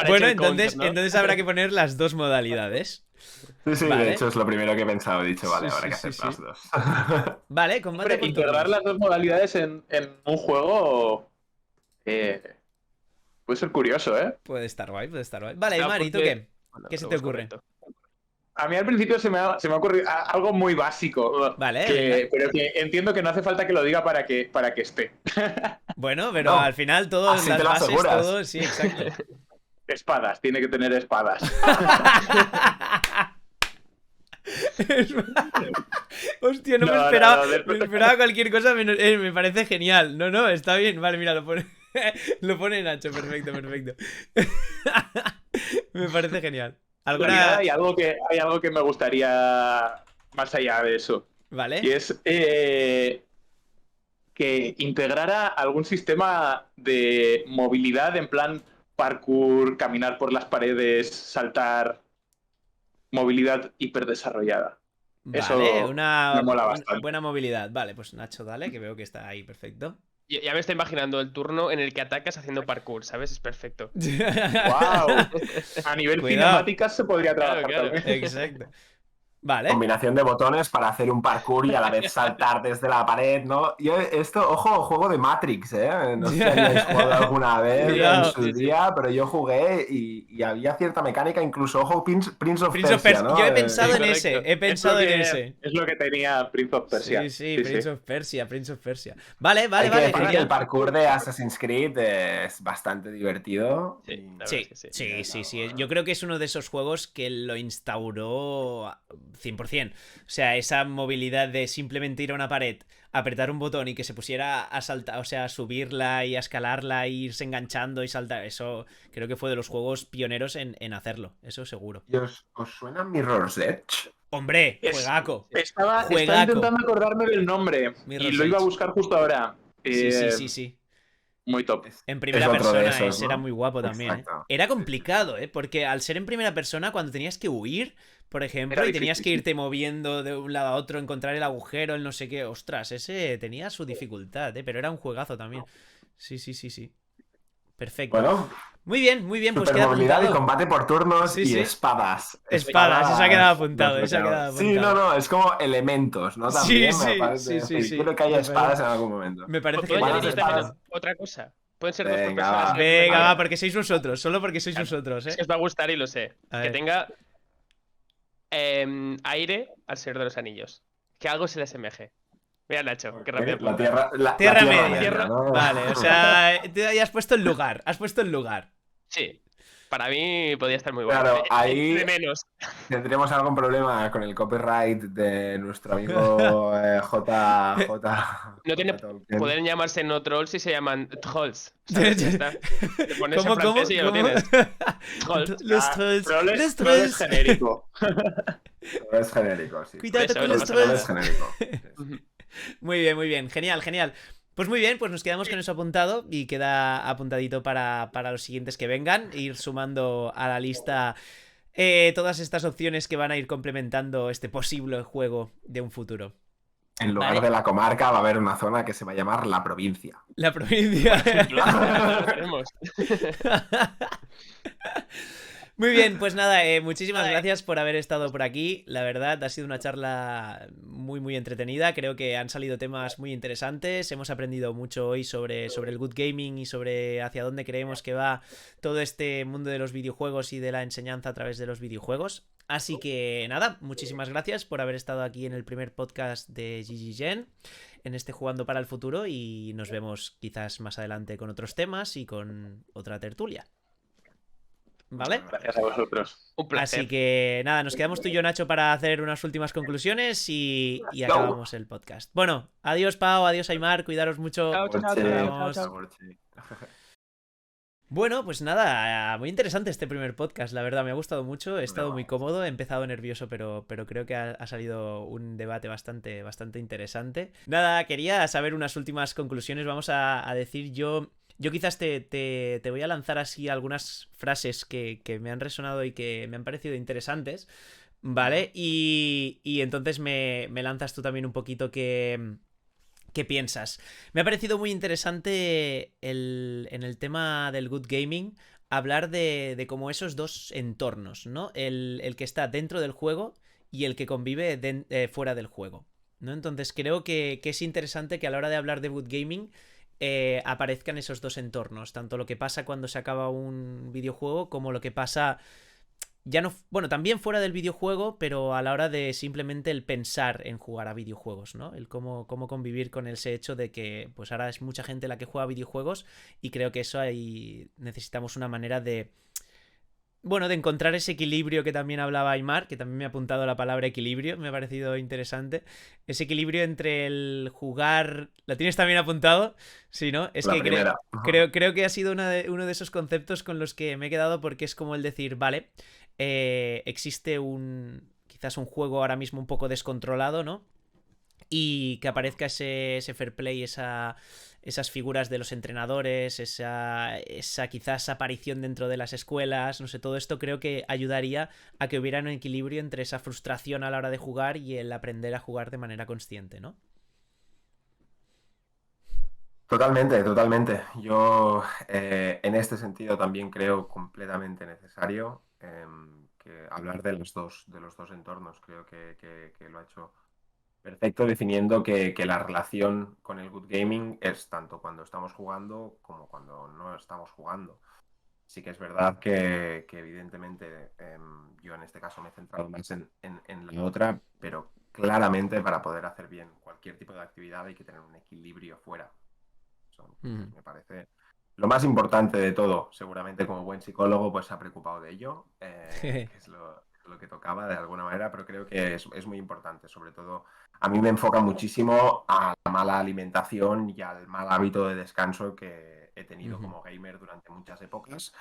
Bueno, el counter, entonces, ¿no? entonces habrá que poner las dos modalidades. Sí, Vale. de hecho es lo primero que he pensado. He dicho, vale, Sí, habrá que sí, hacer sí. las dos. Vale, combate Hombre, por integrar turnos. las dos modalidades en un juego Puede ser curioso, ¿eh? Puede estar guay, puede estar guay. Vale, No, Mari, ¿tú porque- qué? Bueno, ¿Qué se lo te busco ocurre? lento. A mí al principio se me ha ocurrido algo muy básico, Vale, venga. pero que entiendo que no hace falta que lo diga para que esté. Bueno, pero No, al final todas así las te lo bases, aseguras. todo, sí, exacto. Espadas, tiene que tener espadas. Hostia, no me No, esperaba, no, me esperaba cualquier cosa, me parece genial. No, está bien. Vale, mira, lo pone, lo pone Nacho, perfecto. Me parece genial. En ¿Alguna? realidad hay algo que me gustaría más allá de eso. Y Vale. es que integrara algún sistema de movilidad en plan parkour, caminar por las paredes, saltar, movilidad hiperdesarrollada. Eso Vale, una me mola bastante. buena movilidad. Vale, pues Nacho, dale, que veo que está ahí, perfecto. Ya me estoy imaginando el turno en el que atacas haciendo parkour, ¿sabes? Es perfecto. ¡Wow! A nivel Cuidado. cinemáticas se podría trabajar Claro. también. Exacto. Vale. Combinación de botones para hacer un parkour y a la vez saltar desde la pared, ¿no? Yo ojo, juego de Matrix, ¿eh? No sé si habéis jugado alguna vez Cuidado. en su día, pero yo jugué y había cierta mecánica, incluso, ojo, Prince of Prince of Persia, Persia. ¿no? Yo he pensado en correcto. ese. He pensado en ese. Es lo que tenía Prince of Persia. Sí, Prince of Persia. Vale, Hay que decir que genial. el parkour de Assassin's Creed es bastante divertido. Sí, y- la verdad es que Sí. Yo creo que es uno de esos juegos que lo instauró 100%. O sea, esa movilidad de simplemente ir a una pared, apretar un botón y que se pusiera a saltar, o sea, a subirla y a escalarla, e irse enganchando y saltar. Eso creo que fue de los juegos pioneros en hacerlo. Eso seguro. ¿Y os suena Mirror's Edge? ¡Hombre! Es- ¡Juegaco! Estaba Juegaco. intentando acordarme del nombre Mirror's y lo iba a Edge. buscar justo ahora. Sí. Muy top. En primera Es otro de persona, esos, ese era ¿no? muy guapo también, ¿eh? Exacto. Era complicado, ¿eh? Porque al ser en primera persona, cuando tenías que huir, por ejemplo, Era y tenías que difícil. irte moviendo de un lado a otro, encontrar el agujero, el no sé qué, ostras, ese tenía su dificultad, ¿eh? Pero era un juegazo también. Sí. Perfecto. Bueno, Muy bien, pues queda supermovilidad y apuntado. combate por turnos Sí, y sí. espadas. Espadas, eso ha quedado apuntado, no eso ha sé, quedado Sí, apuntado. no, es como elementos, ¿no? Sí, También, me sí, parece. sí. Quiero que haya Me espadas parece- en algún momento. Me parece ¿Puedo genial. Buenas añadir también espadas. otra cosa? Pueden ser dos por Venga, persona. va. si me Venga, parece va, bien. porque sois vosotros, solo porque sois vosotros, Es ¿eh? que os va a gustar y lo sé. A Que ver. tenga aire al Señor de los Anillos. Que algo se le asemeje. Mira, Nacho, qué rápido. La apunta. tierra Media. media, ¿no? Vale, o sea, te has puesto el lugar, Sí, para mí podría estar muy bueno. Claro, ahí- De menos. Tendremos algún problema con el copyright de nuestro amigo J. No tiene, Tolkien. pueden llamarse no trolls si se llaman trolls. ¿sabes? Ya está. Te pones ¿Cómo, en francés y ya lo tienes. Trolls. Los trolls, Troll los es, troll es trolls. genérico. Pero es genérico, sí. Cuidado Eso, con no los pasa Pero nada. es trolls. genérico. Muy bien, genial. Pues muy bien, pues nos quedamos con eso apuntado y queda apuntadito para los siguientes que vengan, ir sumando a la lista todas estas opciones que van a ir complementando este posible juego de un futuro. En lugar Vale. de la comarca va a haber una zona que se va a llamar la provincia. La provincia. Lo tenemos. Muy bien, pues nada, muchísimas gracias por haber estado por aquí. La verdad, ha sido una charla muy entretenida. Creo que han salido temas muy interesantes. Hemos aprendido mucho hoy sobre el good gaming y sobre hacia dónde creemos que va todo este mundo de los videojuegos y de la enseñanza a través de los videojuegos. Así que nada, muchísimas gracias por haber estado aquí en el primer podcast de GG Gen, en este Jugando para el Futuro, y nos vemos quizás más adelante con otros temas y con otra tertulia. ¿Vale? Gracias a vosotros. Un placer. Así que nada, nos quedamos tú y yo, Nacho, para hacer unas últimas conclusiones y acabamos el podcast. Bueno, adiós Pau, adiós Aymar, cuidaros mucho. Chao, chao, Por Vamos. favor, sí. Bueno, pues nada, muy interesante este primer podcast, la verdad, me ha gustado mucho, he estado muy cómodo, he empezado nervioso, pero creo que ha salido un debate bastante interesante. Nada, quería saber unas últimas conclusiones, vamos a decir yo quizás te voy a lanzar así algunas frases que me han resonado y que me han parecido interesantes, ¿vale? Y entonces me lanzas tú también un poquito ¿qué piensas? Me ha parecido muy interesante en el tema del good gaming hablar de como esos dos entornos, ¿no? El que está dentro del juego y el que convive fuera del juego, ¿no? Entonces creo que es interesante que a la hora de hablar de good gaming aparezcan esos dos entornos, tanto lo que pasa cuando se acaba un videojuego como lo que pasa ya no, bueno, también fuera del videojuego, pero a la hora de simplemente el pensar en jugar a videojuegos, ¿no? El cómo convivir con ese hecho de que pues ahora es mucha gente la que juega a videojuegos y creo que eso ahí necesitamos una manera de, bueno, de encontrar ese equilibrio que también hablaba Aymar, que también me ha apuntado la palabra equilibrio, me ha parecido interesante. Ese equilibrio entre el jugar... ¿Lo tienes también apuntado? Sí, ¿no? Es La que primera. creo que ha sido uno de esos conceptos con los que me he quedado porque es como el decir, vale, existe quizás un juego ahora mismo un poco descontrolado, ¿no? Y que aparezca ese fair play, esas figuras de los entrenadores, esa quizás aparición dentro de las escuelas, no sé, todo esto creo que ayudaría a que hubiera un equilibrio entre esa frustración a la hora de jugar y el aprender a jugar de manera consciente, ¿no? Totalmente, totalmente. Yo en este sentido también creo completamente necesario que hablar de los dos entornos. Creo que lo ha hecho perfecto definiendo que la relación con el good gaming es tanto cuando estamos jugando como cuando no estamos jugando. Sí que es verdad que evidentemente yo en este caso me he centrado más en la otra, pero claramente para poder hacer bien cualquier tipo de actividad hay que tener un equilibrio fuera. Eso, pues, me parece lo más importante de todo. Seguramente como buen psicólogo pues se ha preocupado de ello, que es lo que tocaba de alguna manera, pero creo que es muy importante. Sobre todo a mí me enfoca muchísimo a la mala alimentación y al mal hábito de descanso que he tenido como gamer durante muchas épocas.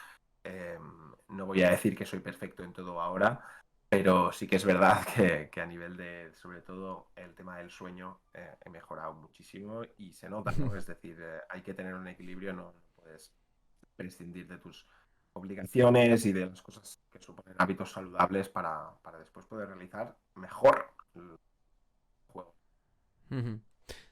No voy a decir que soy perfecto en todo ahora, pero sí que es verdad que a nivel de, sobre todo, el tema del sueño, he mejorado muchísimo y se nota, ¿no? Es decir, hay que tener un equilibrio, no puedes prescindir de tus obligaciones y de las cosas que suponen hábitos saludables para después poder realizar mejor el juego.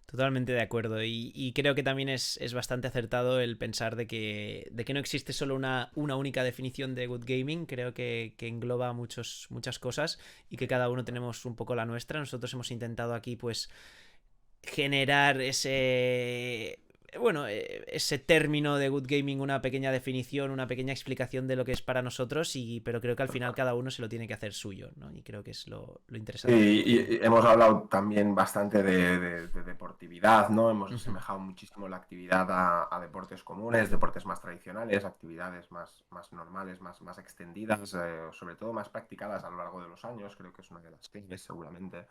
Totalmente de acuerdo y creo que también es bastante acertado el pensar de que no existe solo una única definición de good gaming, creo que engloba muchas cosas y que cada uno tenemos un poco la nuestra. Nosotros hemos intentado aquí pues generar ese término de good gaming, una pequeña definición, una pequeña explicación de lo que es para nosotros, pero creo que al final cada uno se lo tiene que hacer suyo, ¿no? Y creo que es lo interesante. Y hemos hablado también bastante de deportividad, ¿no? Hemos asemejado muchísimo la actividad a deportes comunes, deportes más tradicionales, actividades más normales, más extendidas, sobre todo más practicadas a lo largo de los años. Creo que es una de las claves seguramente,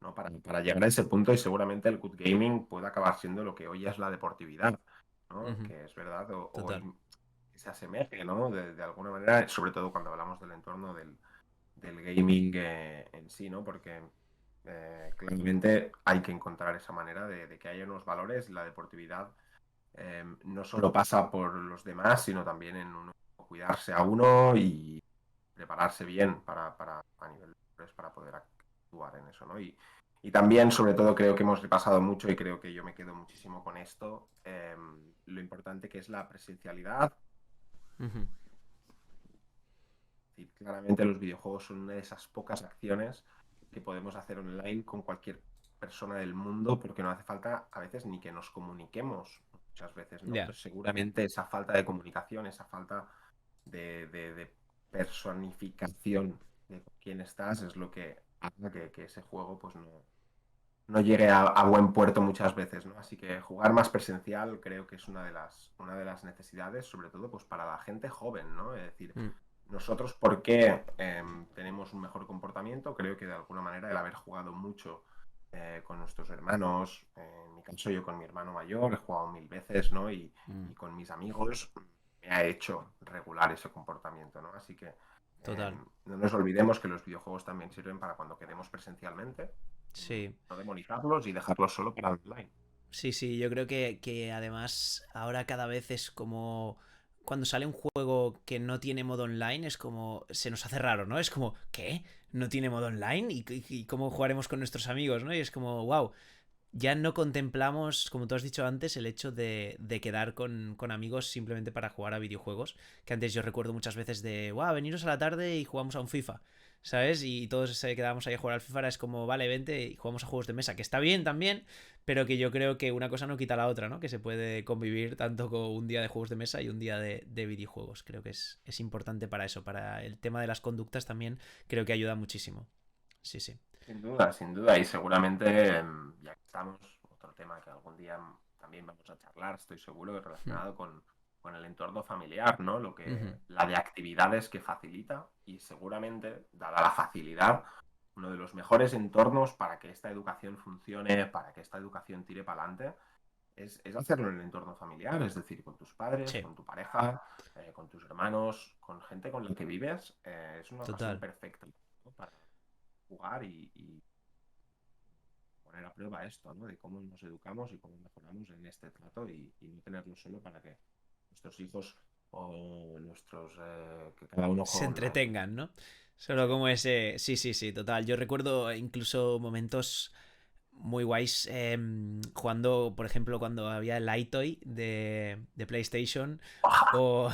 ¿no? Para llegar a ese punto y seguramente el good gaming puede acabar siendo lo que hoy es la deportividad, ¿no? Que es verdad, Total. que se asemeje, ¿no? De alguna manera, sobre todo cuando hablamos del entorno del gaming en sí, ¿no? Porque claramente hay que encontrar esa manera de que haya unos valores. La deportividad no solo pasa por los demás, sino también en uno cuidarse a uno y prepararse bien a nivel de valores para poder actuar en eso, ¿no? Y también, sobre todo, creo que hemos repasado mucho y creo que yo me quedo muchísimo con esto, lo importante que es la presencialidad. Y claramente los videojuegos son una de esas pocas acciones que podemos hacer online con cualquier persona del mundo porque no hace falta a veces ni que nos comuniquemos muchas veces, ¿no? Ya. Pero seguramente esa falta de comunicación, esa falta de personificación de quién estás es lo que hace que ese juego pues no llegue a buen puerto muchas veces, ¿no? Así que jugar más presencial creo que es una de las necesidades, sobre todo pues para la gente joven, ¿no? Es decir, nosotros, ¿por qué tenemos un mejor comportamiento? Creo que de alguna manera el haber jugado mucho con nuestros hermanos, en mi caso yo con mi hermano mayor, he jugado 1000 veces, ¿no? Y con mis amigos me ha hecho regular ese comportamiento, ¿no? Así que Total. no nos olvidemos que los videojuegos también sirven para cuando queremos presencialmente, Sí. no demonizarlos y dejarlos solo para online. Sí, yo creo que además ahora cada vez es como cuando sale un juego que no tiene modo online es como se nos hace raro, ¿no? Es como, ¿qué? ¿No tiene modo online? ¿Y cómo jugaremos con nuestros amigos, ¿no? Y es como, wow, ya no contemplamos, como tú has dicho antes, el hecho de quedar con amigos simplemente para jugar a videojuegos, que antes yo recuerdo muchas veces de, wow, veniros a la tarde y jugamos a un FIFA. ¿sabes? Y todos quedábamos ahí a jugar al FIFA, es como, vale, vente y jugamos a juegos de mesa, que está bien también, pero que yo creo que una cosa no quita la otra, ¿no? Que se puede convivir tanto con un día de juegos de mesa y un día de videojuegos. Creo que es importante para eso, para el tema de las conductas también, creo que ayuda muchísimo. Sí, sí. Sin duda, y seguramente, ya que estamos, otro tema que algún día también vamos a charlar, estoy seguro, relacionado con el entorno familiar, ¿no? La de actividades que facilita, y seguramente, dada la facilidad, uno de los mejores entornos para que esta educación funcione, para que esta educación tire para adelante, es hacerlo en el entorno familiar, es decir, con tus padres, Sí. con tu pareja, con tus hermanos, con gente con la que vives. Es una Total. ocasión perfecta, ¿no? Para jugar y poner a prueba esto, ¿no? De cómo nos educamos y cómo mejoramos en este trato, y no tenerlo solo para que nuestros hijos o nuestros... que cada uno Se juegue un rol. entretengan, ¿no? Solo como ese... Sí, total. Yo recuerdo incluso momentos muy guays jugando, por ejemplo, cuando había el iToy de PlayStation, o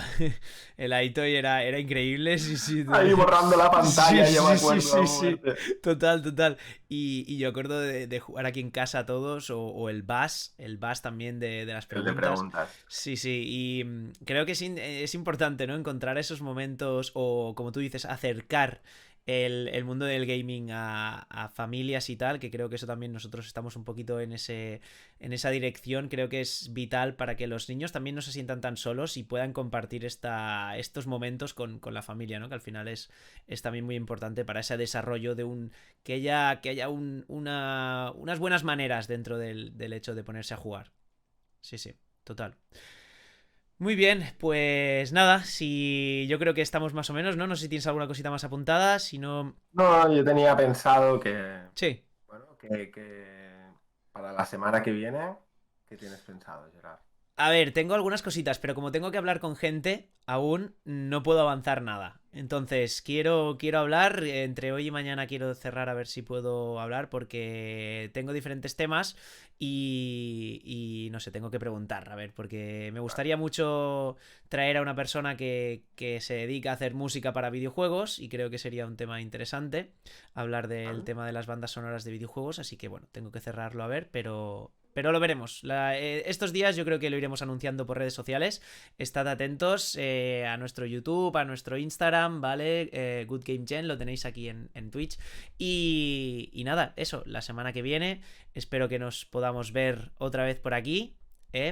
el iToy era increíble, sí. Ahí borrando la pantalla, yo me acuerdo. Sí. Total. Y yo acuerdo de jugar aquí en casa todos, o el Bass también de las El de preguntas. preguntas. Sí, y creo que es importante, ¿no? Encontrar esos momentos, o como tú dices, acercar el mundo del gaming a familias y tal, que creo que eso también nosotros estamos un poquito en esa dirección. Creo que es vital para que los niños también no se sientan tan solos y puedan compartir estos momentos con la familia, ¿no? Que al final es también muy importante para ese desarrollo de que haya unas buenas maneras dentro del hecho de ponerse a jugar. Sí, total. Muy bien, pues nada, si yo creo que estamos más o menos, ¿no? No sé si tienes alguna cosita más apuntada, si no... No, yo tenía pensado que... Sí. Bueno, que para la semana que viene, ¿qué tienes pensado, Gerard? A ver, tengo algunas cositas, pero como tengo que hablar con gente, aún no puedo avanzar nada. Entonces, quiero hablar, entre hoy y mañana quiero cerrar a ver si puedo hablar, porque tengo diferentes temas y no sé, tengo que preguntar, a ver, porque me gustaría mucho traer a una persona que se dedica a hacer música para videojuegos, y creo que sería un tema interesante hablar del tema de las bandas sonoras de videojuegos, así que bueno, tengo que cerrarlo a ver, pero lo veremos. Estos días yo creo que lo iremos anunciando por redes sociales. Estad atentos a nuestro YouTube, a nuestro Instagram, ¿vale? Good Game Gen, lo tenéis aquí en Twitch. Y nada, eso, la semana que viene espero que nos podamos ver otra vez por aquí.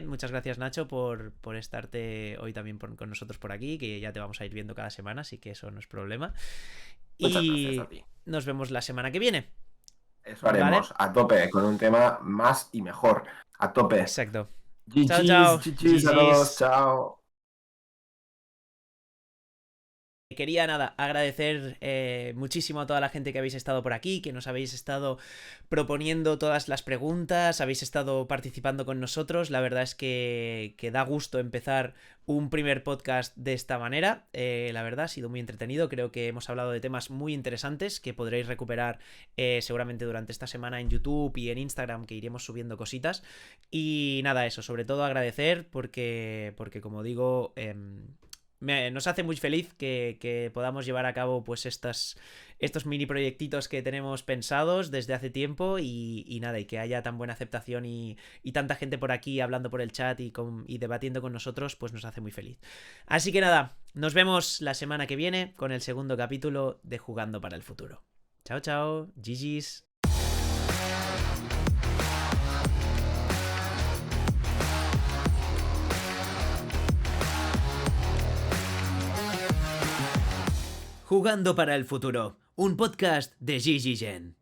Muchas gracias, Nacho, por estarte hoy también con nosotros por aquí, que ya te vamos a ir viendo cada semana, así que eso no es problema. Muchas Y gracias a ti. nos vemos la semana que viene. Eso haremos, ¿vale? a tope, con un tema más y mejor. A tope. Exacto. GG's, Chao. GG's a todos, chao. Quería agradecer muchísimo a toda la gente que habéis estado por aquí, que nos habéis estado proponiendo todas las preguntas, habéis estado participando con nosotros. La verdad es que da gusto empezar un primer podcast de esta manera. La verdad ha sido muy entretenido, creo que hemos hablado de temas muy interesantes que podréis recuperar seguramente durante esta semana en YouTube y en Instagram, que iremos subiendo cositas. Y nada, eso, sobre todo agradecer porque como digo... nos hace muy feliz que podamos llevar a cabo pues estos mini proyectitos que tenemos pensados desde hace tiempo, y nada, y que haya tan buena aceptación y tanta gente por aquí hablando por el chat y debatiendo con nosotros, pues nos hace muy feliz. Así que nada, nos vemos la semana que viene con el segundo capítulo de Jugando para el Futuro. Chao, GG's. Jugando para el Futuro, un podcast de GG Gen.